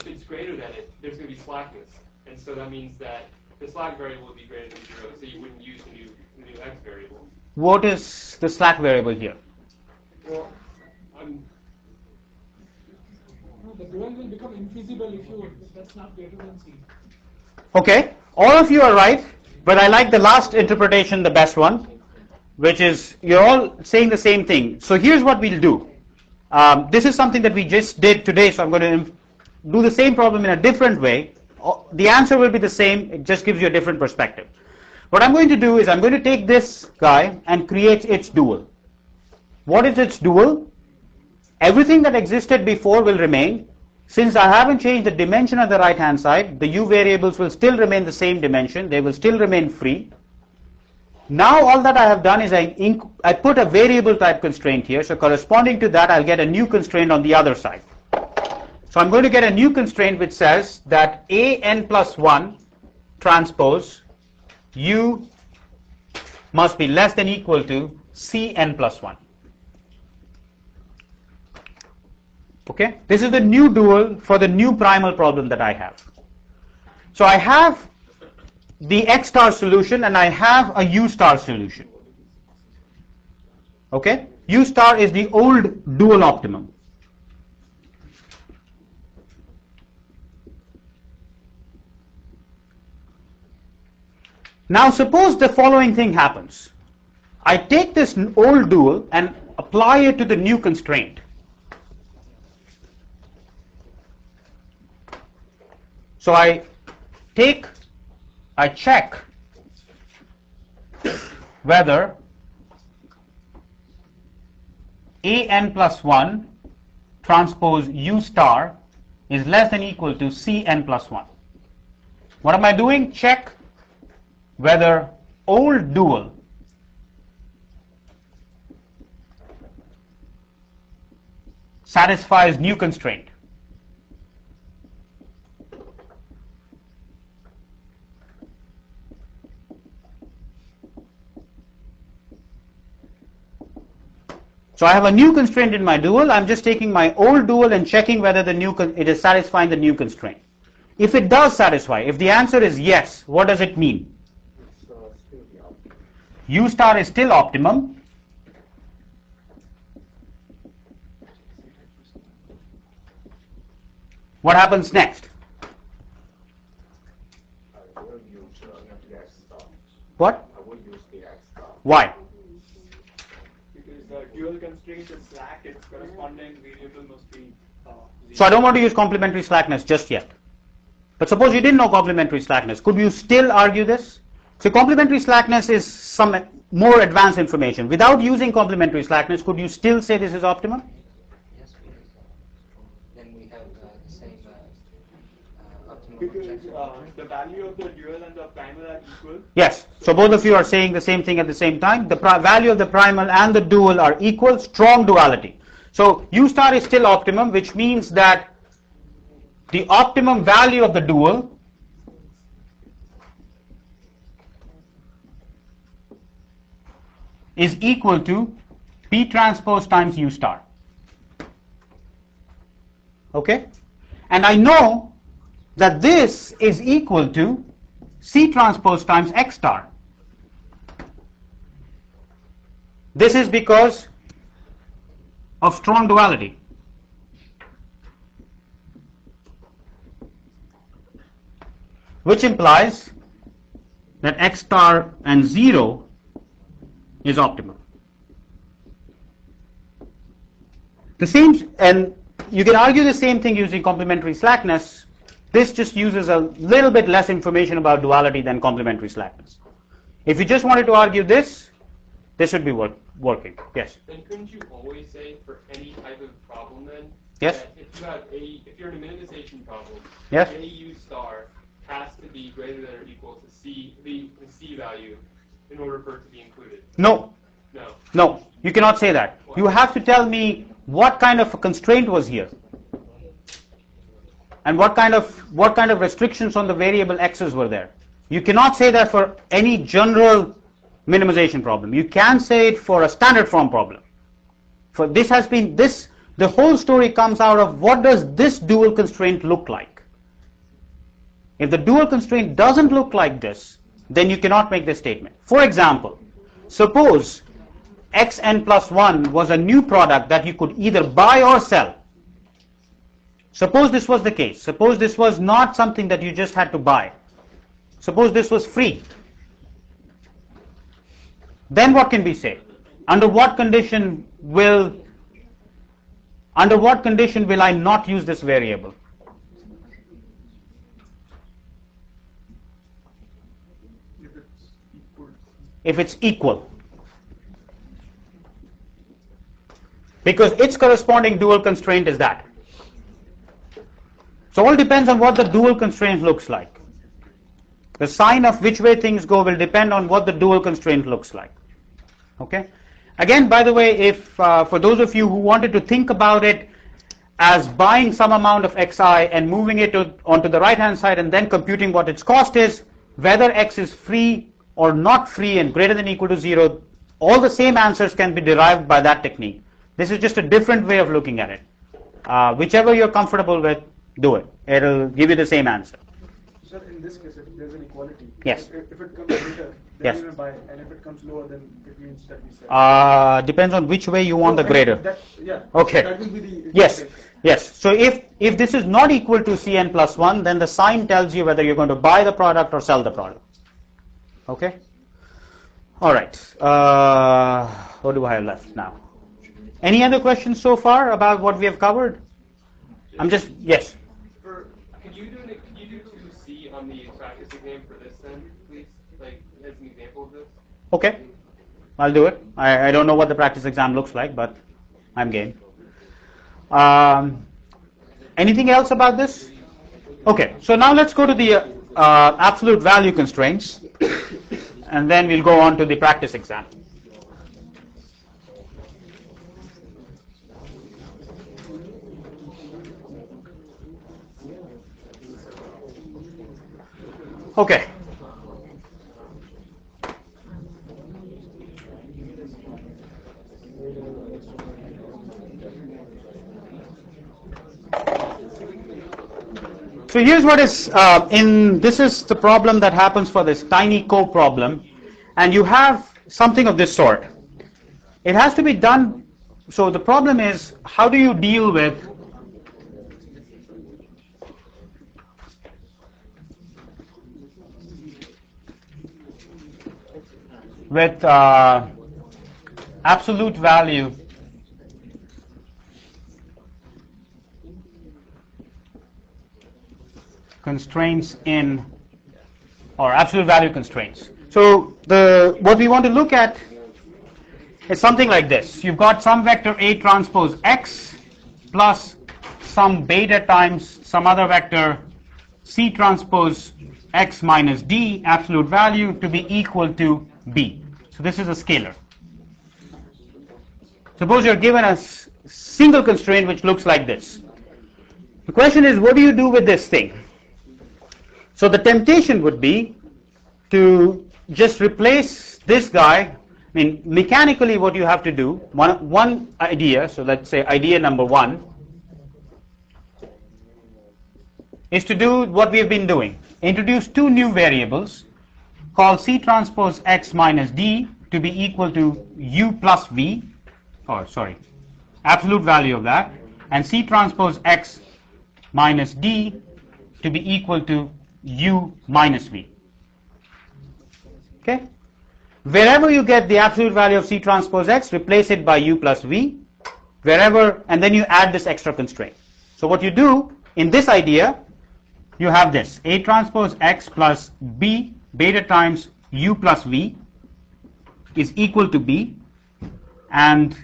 it's greater than it, there's going to be slackness, and so that means that the slack variable would be greater than 0, so you wouldn't use the new x variable. What is the slack variable here? Well, The dual will become infeasible if that's not greater than C. Okay, all of you are right, but I like the last interpretation, the best one, which is you're all saying the same thing. So here's what we'll do. This is something that we just did today, so I'm going to do the same problem in a different way. The answer will be the same, it just gives you a different perspective. What I'm going to do is I'm going to take this guy and create its dual. What is its dual? Everything that existed before will remain. Since I haven't changed the dimension of the right hand side, the u variables will still remain the same dimension, they will still remain free. Now all that I have done is I put a variable type constraint here, so corresponding to that I'll get a new constraint on the other side. So I'm going to get a new constraint which says that an plus 1 transpose u must be less than equal to cn plus 1. Okay, this is the new dual for the new primal problem that I have. So I have the x star solution and I have a u star solution. Okay, u star is the old dual optimum. Now suppose the following thing happens. I take this old dual and apply it to the new constraint. So I check whether an plus 1 transpose u star is less than equal to cn plus 1. What am I doing? Check whether old dual satisfies new constraint. So I have a new constraint in my dual. I'm just taking my old dual and checking whether it is satisfying the new constraint. If it does satisfy, if the answer is yes, what does it mean? U star is still optimum. What happens next? What? Why? Because the dual constraint is slack, its corresponding variable must be So I don't want to use complementary slackness just yet. But suppose you didn't know complementary slackness. Could you still argue this? So complementary slackness is some more advanced information. Without using complementary slackness, could you still say this is optimum? Yes, then we have the same optimum. because the value of the dual and the primal are equal. Yes. So both of you are saying the same thing at the same time. The value of the primal and the dual are equal, strong duality. So U star is still optimum, which means that the optimum value of the dual is equal to P transpose times U star. Okay? And I know that this is equal to C transpose times X star. This is because of strong duality. Which implies that X star and 0 is optimum. The same, and you can argue the same thing using complementary slackness. This just uses a little bit less information about duality than complementary slackness. If you just wanted to argue this should be working. Yes? Then couldn't you always say for any type of problem then? Yes? That if you're in a minimization problem, Yes? AU star has to be greater than or equal to C, the C value, in order for it to be included? No. No. No, you cannot say that. You have to tell me what kind of a constraint was here, and what kind of restrictions on the variable x's were there. You cannot say that for any general minimization problem. You can say it for a standard form problem. For this has been this, the whole story comes out of what does this dual constraint look like. If the dual constraint doesn't look like this, then you cannot make this statement. For example, suppose xn plus 1 was a new product that you could either buy or sell. Suppose this was the case. Suppose this was not something that you just had to buy. Suppose this was free. Then what can we say? Under what condition will I not use this variable? If it's equal. Because its corresponding dual constraint is that. So all depends on what the dual constraint looks like. The sign of which way things go will depend on what the dual constraint looks like. Okay? Again, by the way, if for those of you who wanted to think about it as buying some amount of xi and moving it onto the right hand side and then computing what its cost is, whether x is free or not free and greater than or equal to 0, all the same answers can be derived by that technique. This is just a different way of looking at it. Whichever you're comfortable with, do it. It'll give you the same answer. Sir, in this case, if there's an equality, Yes. if it comes greater, then Yes. we will buy, and if it comes lower, then it means that we sell. Depends on which way you want the So, I mean, greater. Yeah. Okay. That will be the. Yes, yes. So if this is not equal to Cn plus 1, then the sign tells you whether you're going to buy the product or sell the product. Okay? All right. What do I have left now? Any other questions so far about what we have covered? Yes. Could you do 2C on the practice exam for this then, please? Like, as an example of this? Okay. I'll do it. I don't know what the practice exam looks like, but I'm game. Anything else about this? Okay. So now let's go to the absolute value constraints, and then we'll go on to the practice exam. Okay. So here's what is this is the problem that happens for this tiny co-problem, and you have something of this sort. It has to be done. So the problem is, how do you deal with absolute value constraints or absolute value constraints. So what we want to look at is something like this. You've got some vector A transpose X plus some beta times some other vector C transpose X minus D, absolute value, to be equal to B. So this is a scalar. Suppose you're given a single constraint which looks like this. The question is, what do you do with this thing? So the temptation would be to just replace this guy. I mean, mechanically what you have to do, one idea, so let's say idea number 1, is to do what we have been doing. Introduce two new variables called C transpose X minus D to be equal to U plus V, absolute value of that, and C transpose X minus D to be equal to U minus V. Okay? Wherever you get the absolute value of C transpose X, replace it by U plus V, and then you add this extra constraint. So what you do in this idea, you have this, A transpose X plus B beta times U plus V is equal to B, and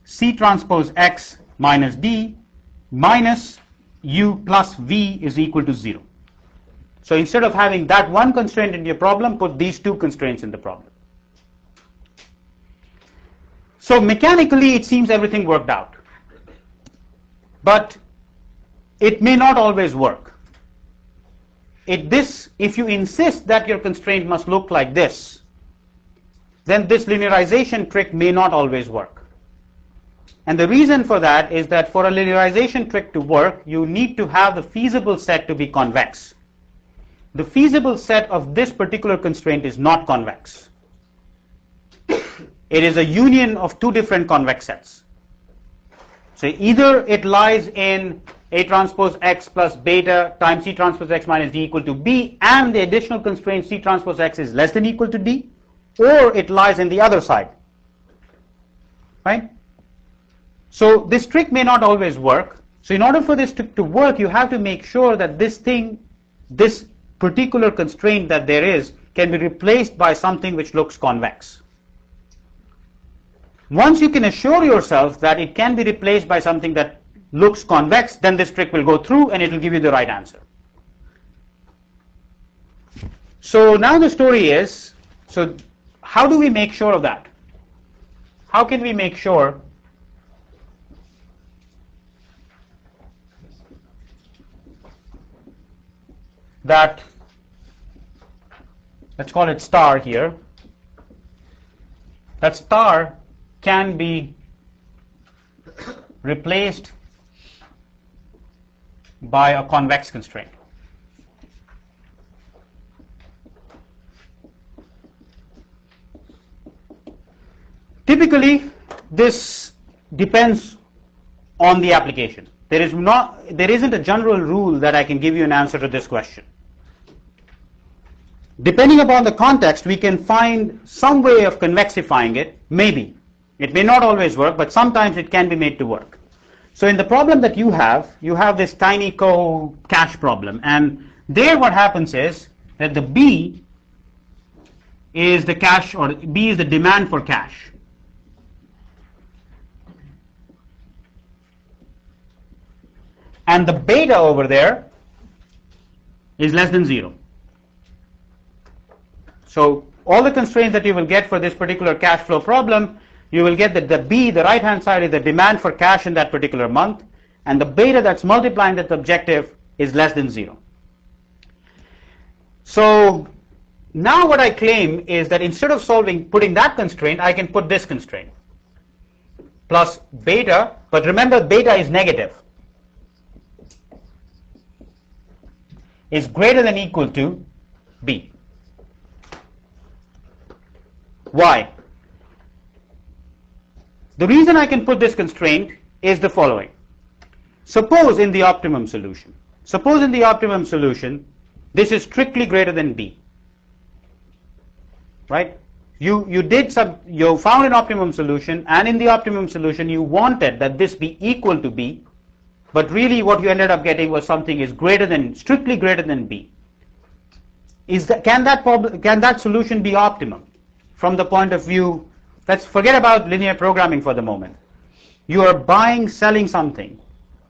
C transpose X minus D minus u plus v is equal to 0. So instead of having that one constraint in your problem, put these two constraints in the problem. So mechanically it seems everything worked out, but it may not always work. If you insist that your constraint must look like this, then this linearization trick may not always work. And the reason for that is that for a linearization trick to work, you need to have the feasible set to be convex. The feasible set of this particular constraint is not convex. It is a union of two different convex sets. So either it lies in A transpose X plus beta times C transpose X minus D equal to B, and the additional constraint C transpose X is less than equal to D, or it lies in the other side. Right? So this trick may not always work. So in order for this trick to work, you have to make sure that this particular constraint that there is can be replaced by something which looks convex. Once you can assure yourself that it can be replaced by something that looks convex, then this trick will go through and it will give you the right answer. So now the story is, so how do we make sure of that? How can we make sure that, let's call it star here, that star can be replaced by a convex constraint? Typically, this depends on the application. There isn't a general rule that I can give you an answer to this question. Depending upon the context, we can find some way of convexifying it, maybe. It may not always work, but sometimes it can be made to work. So in the problem that you have this tiny cache problem, and there what happens is that the B is the cache, or B is the demand for cache. And the beta over there is less than 0. So all the constraints that you will get for this particular cache flow problem, you will get that the B, the right hand side, is the demand for cache in that particular month, and the beta that's multiplying that objective is less than 0. So now what I claim is that instead of putting that constraint, I can put this constraint plus beta, but remember beta is negative, is greater than equal to B. Why? The reason I can put this constraint is the following. Suppose in the optimum solution, this is strictly greater than B. Right? You found an optimum solution, and in the optimum solution you wanted that this be equal to B, but really what you ended up getting was something is strictly greater than B. Can that solution be optimum from the point of view? Let's forget about linear programming for the moment. You are selling something,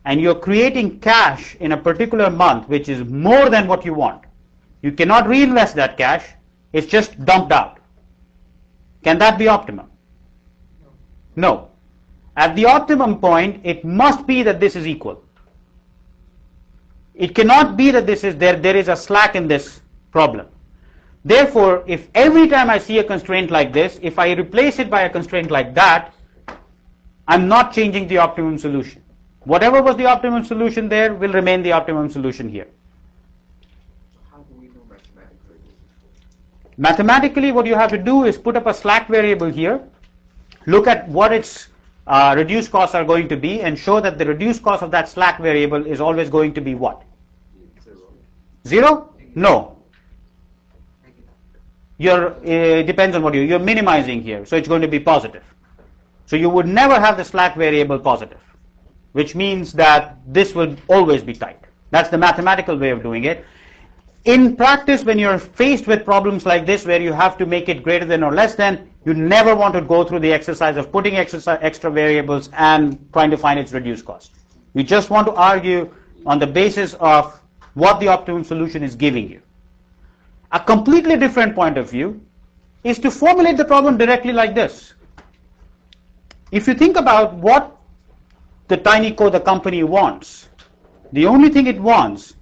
and you're creating cash in a particular month which is more than what you want. You cannot reinvest that cash, it's just dumped out. Can that be optimum? No. At the optimum point, it must be that this is equal. It cannot be that there is a slack in this problem. Therefore, if every time I see a constraint like this, if I replace it by a constraint like that, I'm not changing the optimum solution. Whatever was the optimum solution there will remain the optimum solution here. How do we know mathematically? Mathematically, what you have to do is put up a slack variable here, look at what its reduced costs are going to be, and show that the reduced cost of that slack variable is always going to be what? 0? No. It depends on what you're minimizing here, so it's going to be positive. So you would never have the slack variable positive, which means that this will always be tight. That's the mathematical way of doing it. In practice, when you're faced with problems like this where you have to make it greater than or less than, you never want to go through the exercise of putting extra variables and trying to find its reduced cost. You just want to argue on the basis of what the optimum solution is giving you. A completely different point of view is to formulate the problem directly like this. If you think about what the TinyCo, the company, wants, the only thing it wants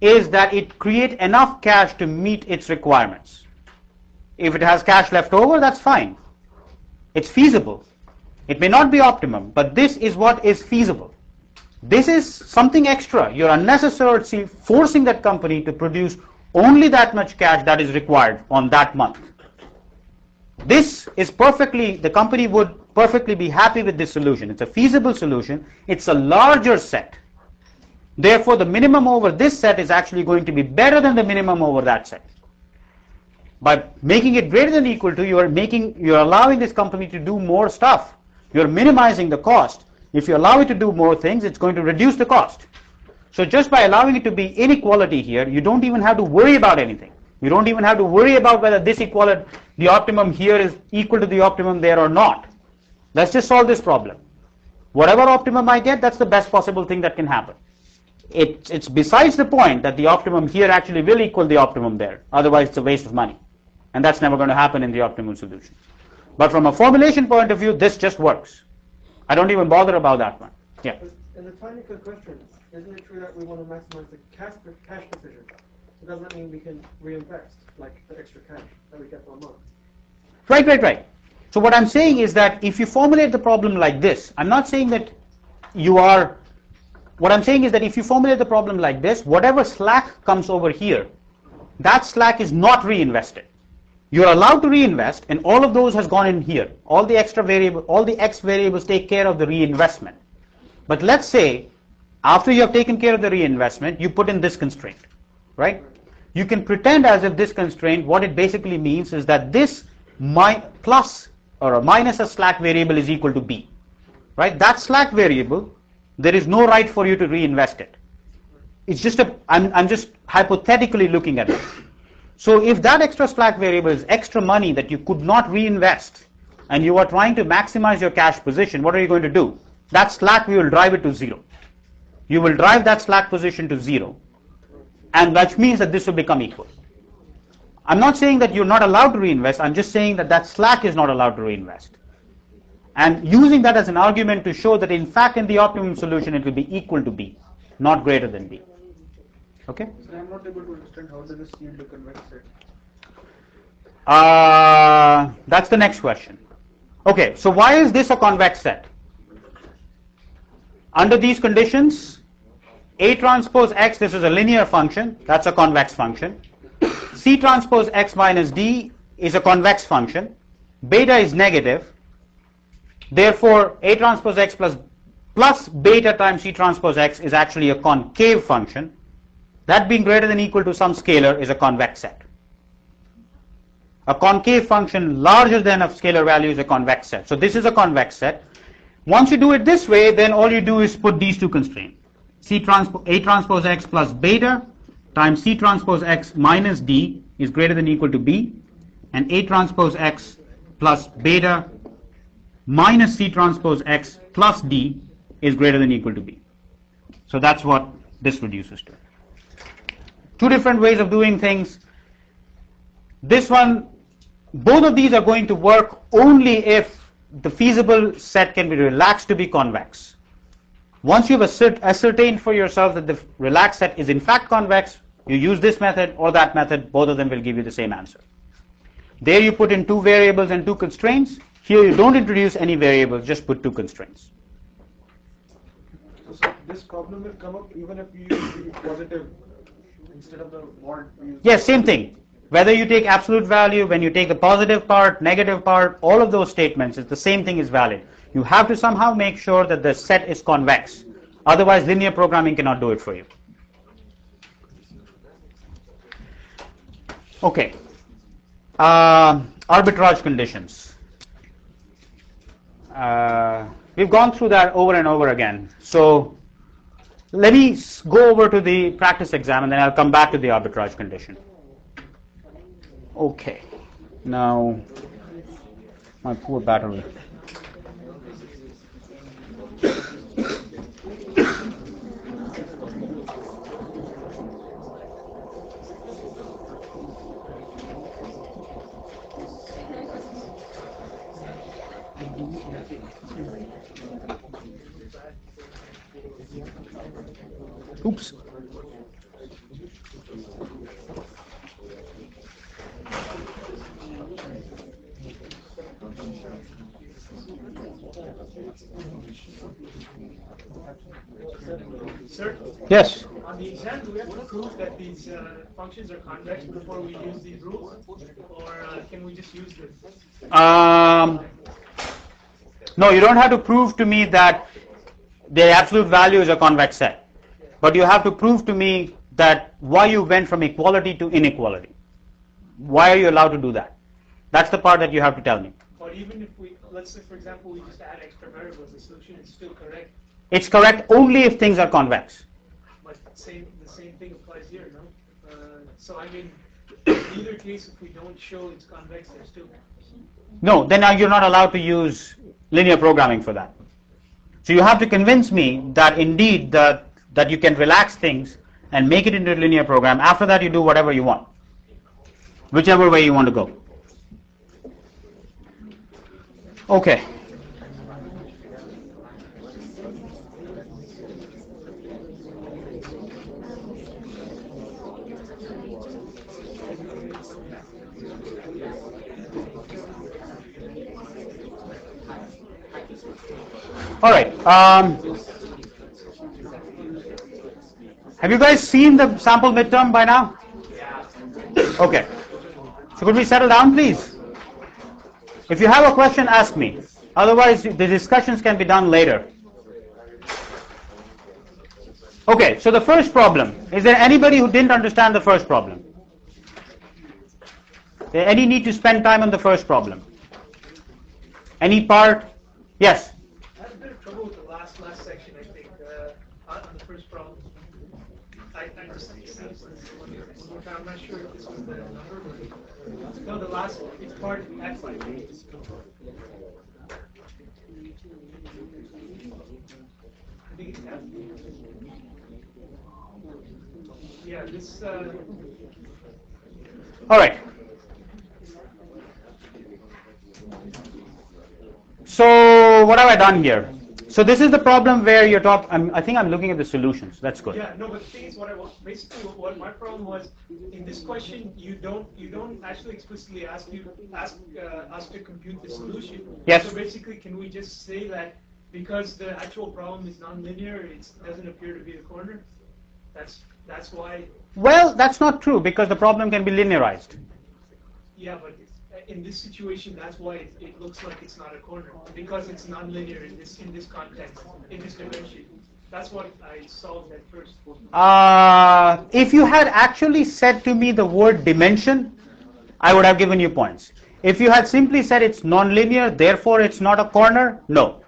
is that it create enough cash to meet its requirements. If it has cash left over, that's fine. It's feasible. It may not be optimum, but this is what is feasible. This is something extra. You're unnecessarily forcing that company to produce only that much cash that is required on that month. This is perfectly, the company would perfectly be happy with this solution. It's a feasible solution. It's a larger set. Therefore, the minimum over this set is actually going to be better than the minimum over that set. By making it greater than or equal to, you're allowing this company to do more stuff. You're minimizing the cost. If you allow it to do more things, it's going to reduce the cost. So just by allowing it to be inequality here, you don't even have to worry about anything. You don't even have to worry about whether this equality, the optimum here is equal to the optimum there or not. Let's just solve this problem. Whatever optimum I get, that's the best possible thing that can happen. It's besides the point that the optimum here actually will equal the optimum there. Otherwise, it's a waste of money. And that's never going to happen in the optimum solution. But from a formulation point of view, this just works. I don't even bother about that one. Yeah. In the technical question, isn't it true that we want to maximize the cash position? So does that mean we can reinvest, like the extra cash that we get per month? Right. So what I'm saying is that if you formulate the problem like this, I'm not saying that what I'm saying is that if you formulate the problem like this, whatever slack comes over here, that slack is not reinvested. You're allowed to reinvest, and all of those has gone in here. All the extra variable, all the x variables take care of the reinvestment. But let's say, after you have taken care of the reinvestment, you put in this constraint, right? You can pretend as if this constraint, what it basically means is that this plus or a minus a slack variable is equal to b, right? That slack variable, there is no right for you to reinvest it. It's just I'm just hypothetically looking at it. So if that extra slack variable is extra money that you could not reinvest, and you are trying to maximize your cash position, what are you going to do? That slack, we will drive it to 0. You will drive that slack position to 0, and that means that this will become equal. I'm not saying that you're not allowed to reinvest, I'm just saying that that slack is not allowed to reinvest. And using that as an argument to show that in fact in the optimum solution it will be equal to b, not greater than b. Okay? So I'm not able to understand how does this yield a convex set? That's the next question. Okay, so why is this a convex set? Under these conditions, A transpose x, this is a linear function, that's a convex function. C transpose x minus d is a convex function. Beta is negative. Therefore, A transpose x plus beta times C transpose x is actually a concave function. That being greater than or equal to some scalar is a convex set. A concave function larger than a scalar value is a convex set. So this is a convex set. Once you do it this way, then all you do is put these two constraints. A transpose x plus beta times C transpose x minus d is greater than or equal to b, and A transpose x plus beta minus C transpose x plus d is greater than or equal to b. So that's what this reduces to. Two different ways of doing things. This one, both of these are going to work only if the feasible set can be relaxed to be convex. Once you've ascertained for yourself that the relaxed set is in fact convex, you use this method or that method, both of them will give you the same answer. There you put in two variables and two constraints. Here you don't introduce any variables, just put two constraints. So this problem will come up even if you use the positive instead of the mod. Yes, same thing. Whether you take absolute value, when you take the positive part, negative part, all of those statements, it's the same thing is valid. You have to somehow make sure that the set is convex. Otherwise, linear programming cannot do it for you. Okay. Arbitrage conditions. We've gone through that over and over again. So let me go over to the practice exam and then I'll come back to the arbitrage condition. Okay. Now, my poor battery. Oops. Sir, Yes. on the exam, do we have to prove that these functions are convex before we use these rules, or can we just use this? No, you don't have to prove to me that the absolute value is a convex set, but you have to prove to me that why you went from equality to inequality. Why are you allowed to do that? That's the part that you have to tell me. Or even if we, let's say for example, we just add extra variables, the solution is still correct, It's correct only if things are convex. but the same thing applies here, no? So I mean, in either case, if we don't show it's convex, they're still. No, then you're not allowed to use linear programming for that. So you have to convince me that indeed that you can relax things and make it into a linear program. After that, you do whatever you want, whichever way you want to go. Okay. All right. Have you guys seen the sample midterm by now? Okay. So could we settle down, please? If you have a question, ask me. Otherwise, the discussions can be done later. Okay, so the first problem. Is there anybody who didn't understand the first problem? There any need to spend time on the first problem? Any part? Yes? I had a bit of trouble with the last section, I think, on the first problem. I just I'm not sure if this was the number, but no, the last, it's part F, I think. I think it's F. Yeah, this, All right. So what have I done here? So this is the problem where you're talking. I think I'm looking at the solutions. That's good. yeah, no, but the thing is, what my problem was in this question, you don't actually explicitly ask us to compute the solution. Yes. So basically, can we just say that because the actual problem is nonlinear, it doesn't appear to be a corner? That's why. Well, that's not true because the problem can be linearized. Yeah, but in this situation, that's why it looks like it's not a corner, because it's nonlinear in this context, in this dimension. That's what I solved at first. If you had actually said to me the word dimension, I would have given you points. If you had simply said it's nonlinear, therefore it's not a corner, no.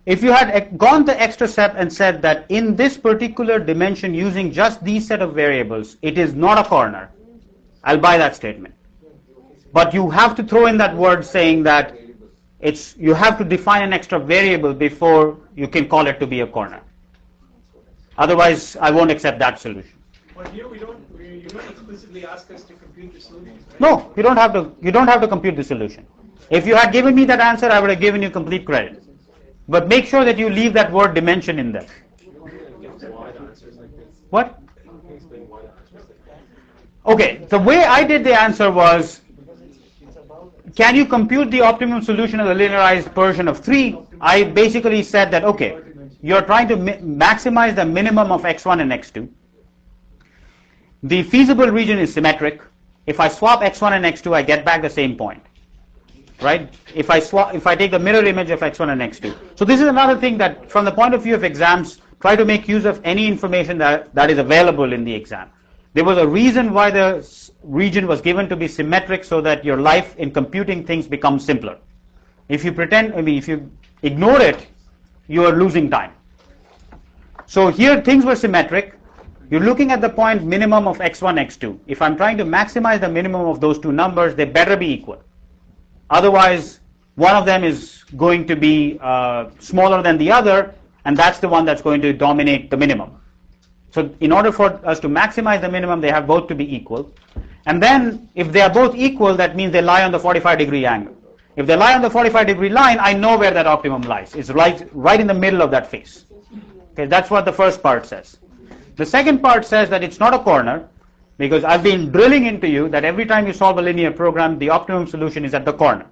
If you had gone the extra step and said that in this particular dimension using just these set of variables, it is not a corner, I'll buy that statement. But you have to throw in that word saying that you have to define an extra variable before you can call it to be a corner. Otherwise, I won't accept that solution. But here you don't explicitly ask us to compute the solution, right? No, you don't have to. You don't have to compute the solution. If you had given me that answer, I would have given you complete credit. But make sure that you leave that word dimension in there. What? Okay, the way I did the answer was, can you compute the optimum solution of the linearized version of 3? I basically said that, okay, you're trying to maximize the minimum of x1 and x2. The feasible region is symmetric. If I swap x1 and x2, I get back the same point. Right? If I take the mirror image of x1 and x2. So this is another thing that, from the point of view of exams, try to make use of any information that is available in the exam. There was a reason why the region was given to be symmetric, so that your life in computing things becomes simpler. If you if you ignore it, you are losing time. So here things were symmetric. You're looking at the point minimum of x1, x2. If I'm trying to maximize the minimum of those two numbers, they better be equal. Otherwise, one of them is going to be smaller than the other, and that's the one that's going to dominate the minimum. So in order for us to maximize the minimum, they have both to be equal. And then if they are both equal, that means they lie on the 45-degree angle. If they lie on the 45-degree line, I know where that optimum lies. It's right in the middle of that face. Okay, that's what the first part says. The second part says that it's not a corner, because I've been drilling into you that every time you solve a linear program, the optimum solution is at the corner.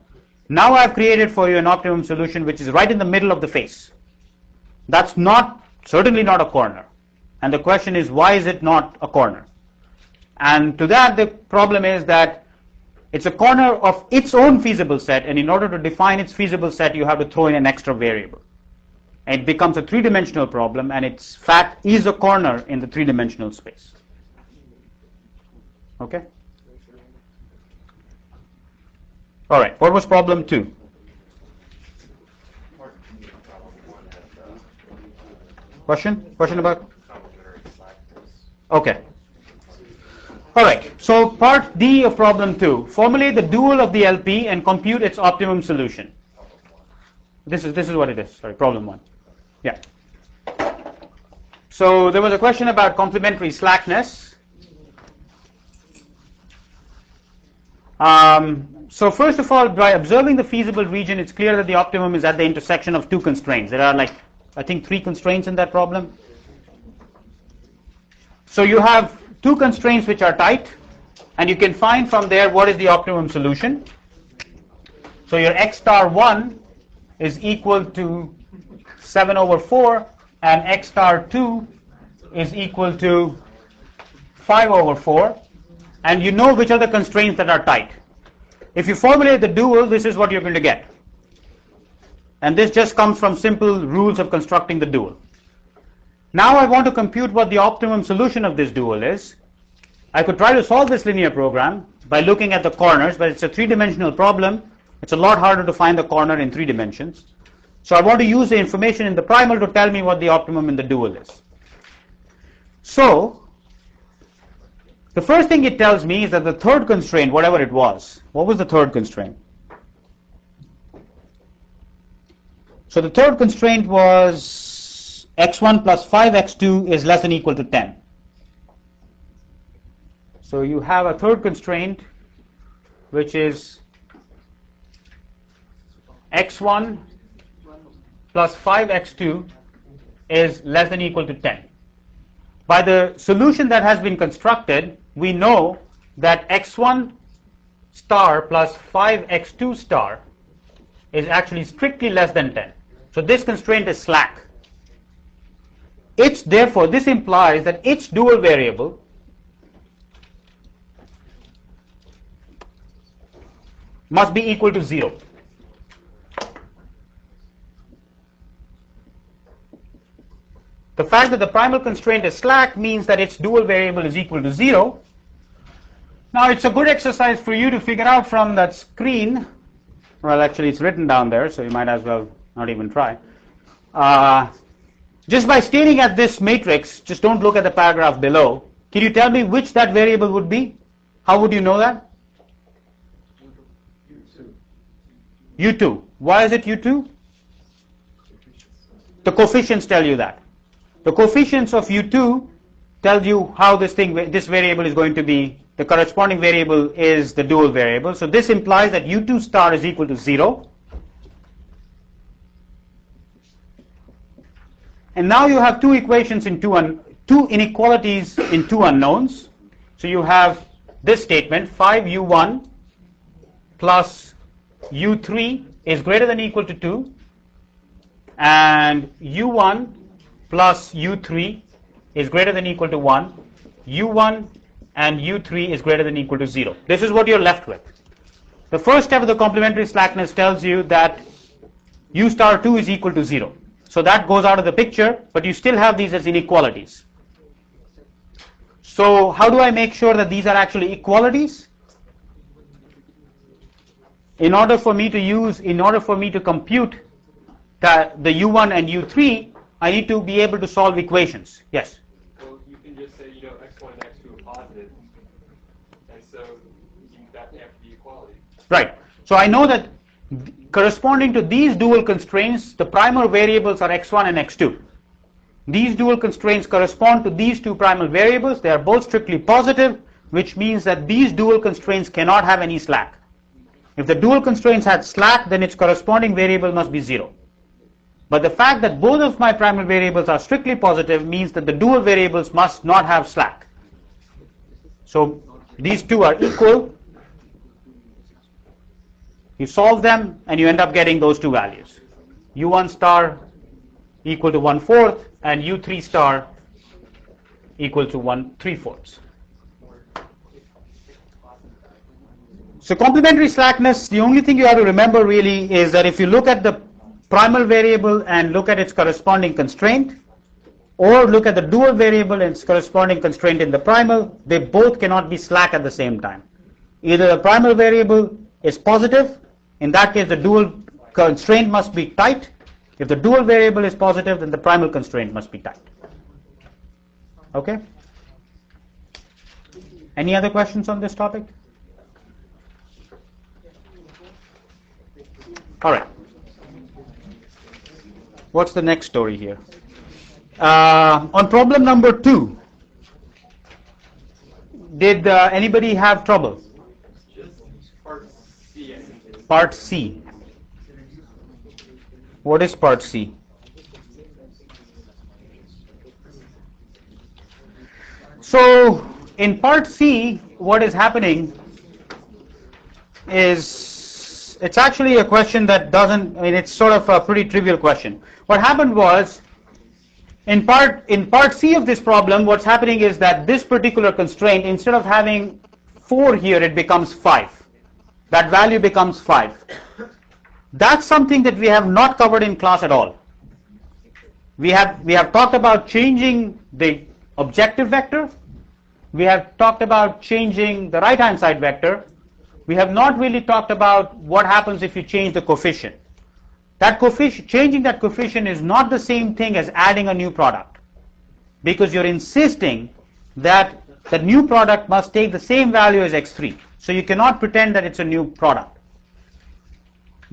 Now I've created for you an optimum solution which is right in the middle of the face. That's certainly not a corner. And the question is, why is it not a corner? And to that, the problem is that it's a corner of its own feasible set, and in order to define its feasible set, you have to throw in an extra variable. And it becomes a three-dimensional problem, and its fat is a corner in the three-dimensional space. Okay? All right, what was problem 2? Question about? Okay. All right, so part D of problem 2. Formulate the dual of the LP and compute its optimum solution. This is what it is. Sorry, problem 1. Yeah. So there was a question about complementary slackness. So first of all, by observing the feasible region, it's clear that the optimum is at the intersection of two constraints. There are I think 3 constraints in that problem. So you have 2 constraints which are tight, and you can find from there what is the optimum solution. So your x star 1 is equal to 7 over 4, and x star 2 is equal to 5 over 4, and you know which are the constraints that are tight. If you formulate the dual, this is what you're going to get. And this just comes from simple rules of constructing the dual. Now I want to compute what the optimum solution of this dual is. I could try to solve this linear program by looking at the corners, but it's a 3-dimensional problem. It's a lot harder to find the corner in 3 dimensions. So I want to use the information in the primal to tell me what the optimum in the dual is. So the first thing it tells me is that the third constraint, whatever it was, what was the third constraint? So the third constraint was x1 plus 5x2 is less than or equal to 10. So you have a third constraint which is x1 plus 5x2 is less than or equal to 10. By the solution that has been constructed, we know that x1 star plus 5x2 star is actually strictly less than 10. So this constraint is slack. Therefore, this implies that its dual variable must be equal to 0. The fact that the primal constraint is slack means that its dual variable is equal to 0. Now it's a good exercise for you to figure out from that screen. Well, actually it's written down there, so you might as well not even try. Just by staring at this matrix, just don't look at the paragraph below. Can you tell me which that variable would be? How would you know that? U2. Why is it U2? The coefficients tell you that. The coefficients of U2 tell you how this variable is going to be. The corresponding variable is the dual variable. So this implies that U2 star is equal to 0. And now you have 2 equations in 2 inequalities in 2 unknowns. So you have this statement, 5u1 plus u3 is greater than or equal to 2, and u1 plus u3 is greater than or equal to 1, u1 and u3 is greater than or equal to 0. This is what you're left with. The first step of the complementary slackness tells you that u star 2 is equal to 0. So that goes out of the picture, but you still have these as inequalities. So how do I make sure that these are actually equalities? In order for me to compute the u1 and u3, I need to be able to solve equations. Yes? Well, you can just say, x1 and x2 are positive, and so that have to be equality. Right. So I know that corresponding to these dual constraints, the primal variables are x1 and x2. These dual constraints correspond to these 2 primal variables. They are both strictly positive, which means that these dual constraints cannot have any slack. If the dual constraints had slack, then its corresponding variable must be 0. But the fact that both of my primal variables are strictly positive means that the dual variables must not have slack. So these two are equal. You solve them and you end up getting those two values. U1 star equal to 1/4 and U3 star equal to 1/3/4. So complementary slackness, the only thing you have to remember really is that if you look at the primal variable and look at its corresponding constraint, or look at the dual variable and its corresponding constraint in the primal, they both cannot be slack at the same time. Either the primal variable is positive, in that case the dual constraint must be tight. If the dual variable is positive, then the primal constraint must be tight. Okay? Any other questions on this topic? All right. What's the next story here? On problem number 2, did anybody have trouble? Just part C, I think. Part C. What is part C? So in part C, what is happening is, it's actually a question that doesn't, I mean, it's sort of a pretty trivial question. What happened was, in part C of this problem, what's happening is that this particular constraint, instead of having 4 here, it becomes 5. That value becomes 5. That's something that we have not covered in class at all. We have talked about changing the objective vector. We have talked about changing the right-hand side vector. We have not really talked about what happens if you change the coefficient. That coefficient, changing that coefficient is not the same thing as adding a new product, because you're insisting that the new product must take the same value as x3. So you cannot pretend that it's a new product.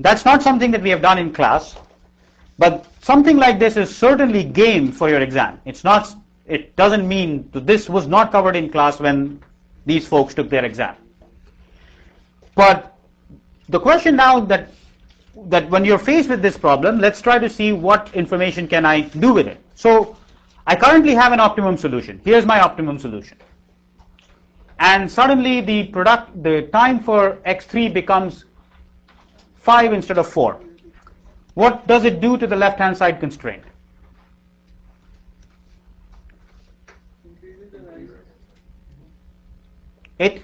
That's not something that we have done in class, but something like this is certainly game for your exam. It's not. It doesn't mean that this was not covered in class when these folks took their exam. But the question now that when you're faced with this problem, let's try to see what information can I do with it. So I currently have an optimum solution. Here's my optimum solution. And suddenly the time for x3 becomes 5 instead of 4. What does it do to the left-hand side constraint? It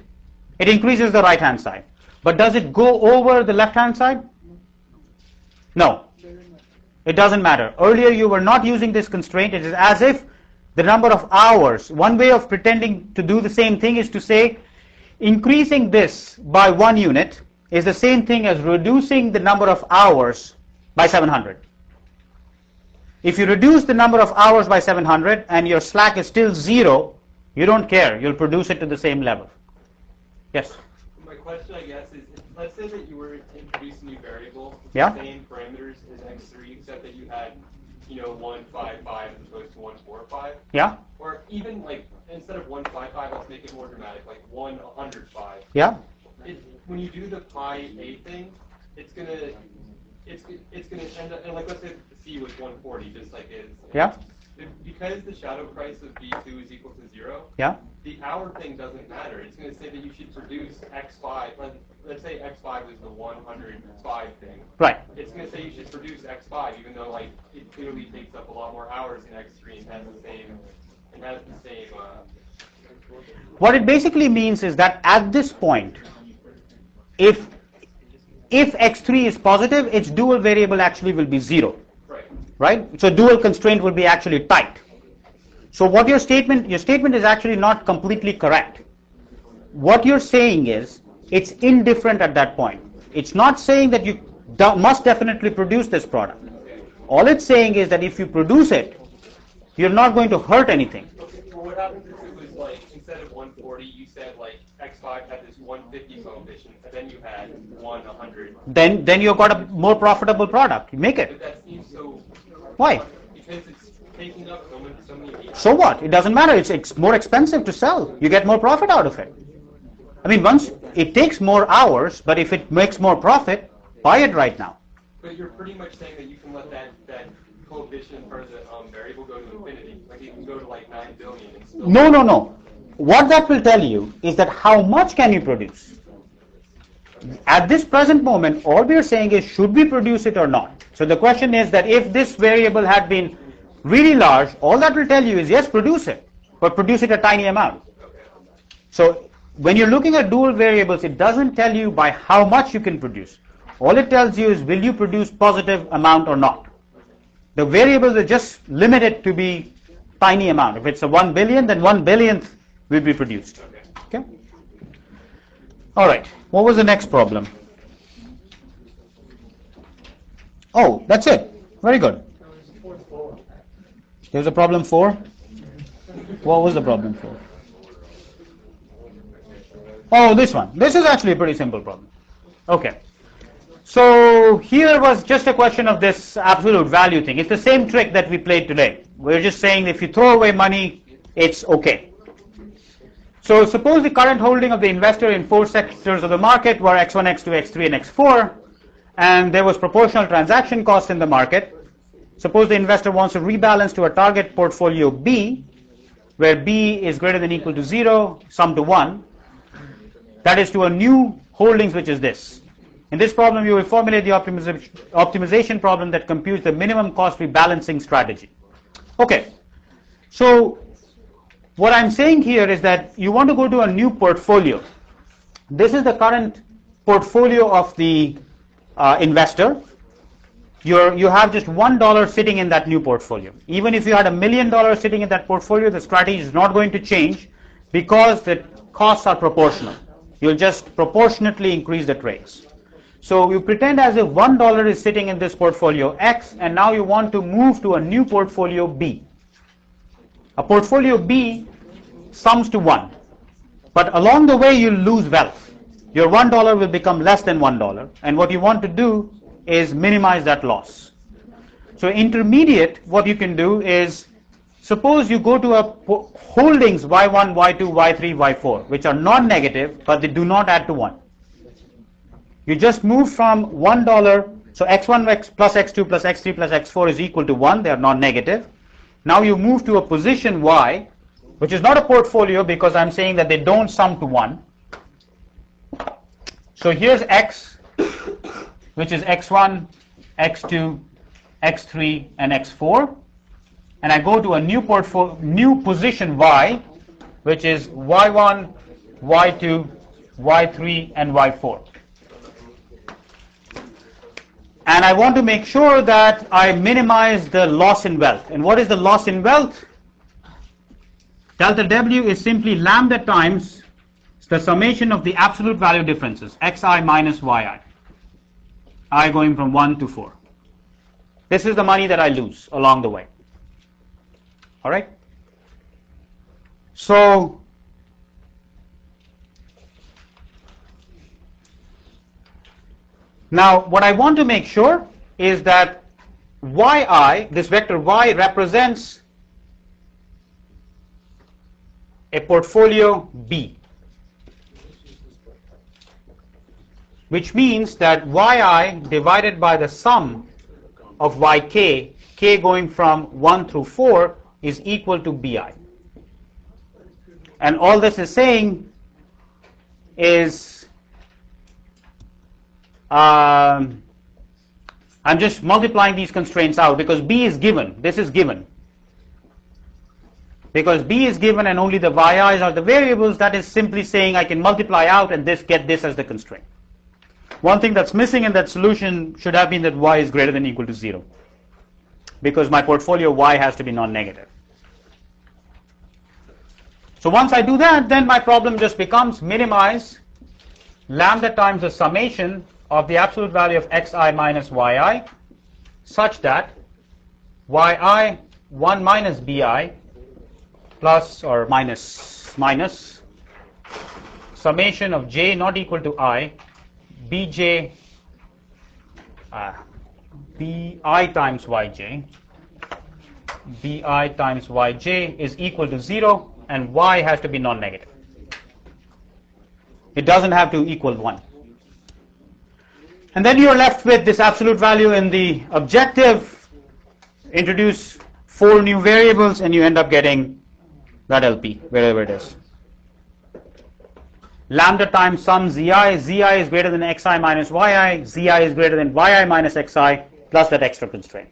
increases the right-hand side. But does it go over the left-hand side? No. It doesn't matter. Earlier you were not using this constraint. It is as if the number of hours, one way of pretending to do the same thing is to say increasing this by 1 unit is the same thing as reducing the number of hours by 700. If you reduce the number of hours by 700 and your slack is still 0, you don't care. You'll produce it to the same level. Yes? My question, I guess, is let's say that you were to introduce a new variable with Yeah. the same parameters as x3, except that you had, 155 as opposed to 145. Yeah? Or even like instead of 155, let's make it more dramatic, like 105. Yeah? When you do the pi a thing, it's gonna end up, and like let's say the C was 140, just like it is. Yeah? Because the shadow price of B2 is equal to 0, Yeah? the hour thing doesn't matter. It's going to say that you should produce x5. Let's say x5 is the 105 thing. Right. It's going to say you should produce x5, even though like it clearly takes up a lot more hours in x3 and has the same. What it basically means is that at this point, if x3 is positive, its dual variable actually will be 0. Right? So dual constraint will be actually tight. So what your statement is actually not completely correct. What you're saying is it's indifferent at that point. It's not saying that you must definitely produce this product. All it's saying is that if you produce it, you're not going to hurt anything. Okay, well what happens if it was like, instead of 140, you said like x5 had this 150 coefficient, and then you had 100. Then you've got a more profitable product. You make it. But that seems so... Why? Because it's taking up so many So what? It doesn't matter. It's more expensive to sell. You get more profit out of it. I mean, once it takes more hours, but if it makes more profit, buy it right now. But you're pretty much saying that you can let that coefficient for the variable go to infinity. Like you can go to like 9 billion and still. No, no, no. What that will tell you is that how much can you produce? At this present moment, all we are saying is should we produce it or not? So the question is that if this variable had been really large, all that will tell you is yes, produce it, but produce it a tiny amount. So when you're looking at dual variables, it doesn't tell you by how much you can produce. All it tells you is will you produce positive amount or not. The variables are just limited to be tiny amount. If it's a 1 billion, then 1 billionth will be produced. Okay. All right. What was the next problem? Oh, that's it. Very good. There's a problem 4. What was the problem 4? Oh, this one. This is actually a pretty simple problem. Okay. So here was just a question of this absolute value thing. It's the same trick that we played today. We're just saying if you throw away money, it's okay. So suppose the current holding of the investor in 4 sectors of the market were X1, X2, X3, and X4, and there was proportional transaction cost in the market. Suppose the investor wants to rebalance to a target portfolio B, where B is greater than or equal to 0, sum to 1. That is to a new holdings, which is this. In this problem, you will formulate the optimization problem that computes the minimum cost rebalancing strategy. Okay, so what I'm saying here is that you want to go to a new portfolio. This is the current portfolio of the investor. You have just $1 sitting in that new portfolio. Even if you had $1 million sitting in that portfolio, the strategy is not going to change because the costs are proportional. You'll just proportionately increase the trades. So you pretend as if $1 is sitting in this portfolio X, and now you want to move to a new portfolio B. A portfolio B sums to 1. But along the way, you'll lose wealth. Your $1 will become less than $1. And what you want to do is minimize that loss. So intermediate, what you can do is, suppose you go to a holdings Y1, Y2, Y3, Y4, which are non-negative, but they do not add to 1. You just move from $1, so X1 plus X2 plus X3 plus X4 is equal to 1, they are non-negative. Now you move to a position Y, which is not a portfolio because I'm saying that they don't sum to 1. So here's X, which is X1, X2, X3, and X4. And I go to a new position Y, which is Y1, Y2, Y3, and Y4. And I want to make sure that I minimize the loss in wealth. And what is the loss in wealth? Delta W is simply lambda times the summation of the absolute value differences, xi minus yi. I going from 1 to 4. This is the money that I lose along the way. All right? So now what I want to make sure is that yi, this vector y, represents a portfolio B, which means that yi divided by the sum of yk, k going from 1 through 4, is equal to bi. And all this is saying is I'm just multiplying these constraints out because b is given. This is given. Because b is given and only the yi's are the variables, that is simply saying I can multiply out and get this as the constraint. One thing that's missing in that solution should have been that y is greater than or equal to 0. Because my portfolio y has to be non-negative. So once I do that, then my problem just becomes minimize lambda times the summation of the absolute value of xi minus yi such that yi 1 minus bi plus or minus summation of j not equal to I bj bi times yj bi times yj is equal to 0 and y has to be non-negative. It doesn't have to equal 1. And then you're left with this absolute value in the objective. Introduce 4 new variables and you end up getting that LP, wherever it is. Lambda times sum zi is greater than xi minus yi, zi is greater than yi minus xi, plus that extra constraint.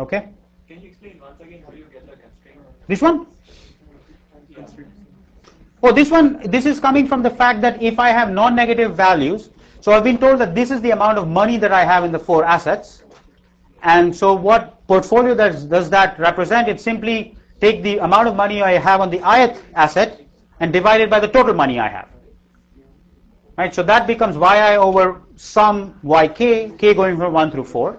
Okay? Can you explain once again how you get the constraint? This one? Oh, this is coming from the fact that if I have non-negative values, so I've been told that this is the amount of money that I have in the 4 assets, and so what portfolio does that represent? It simply take the amount of money I have on the ith asset and divide it by the total money I have. Right, so that becomes yi over sum yk, k going from 1 through 4.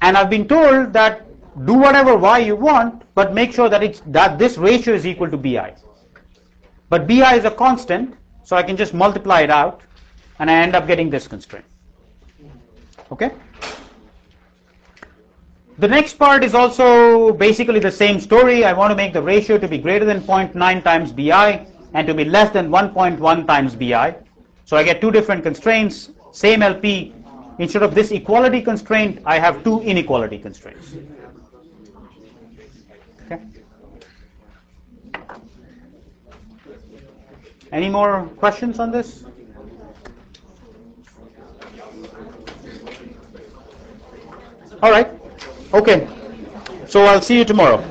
And I've been told that do whatever y you want, but make sure that this ratio is equal to bi. But bi is a constant, so I can just multiply it out, and I end up getting this constraint. Okay? The next part is also basically the same story. I want to make the ratio to be greater than 0.9 times bi and to be less than 1.1 times bi. So I get 2 different constraints, same LP. Instead of this equality constraint, I have 2 inequality constraints. Okay. Any more questions on this? All right. Okay. So I'll see you tomorrow.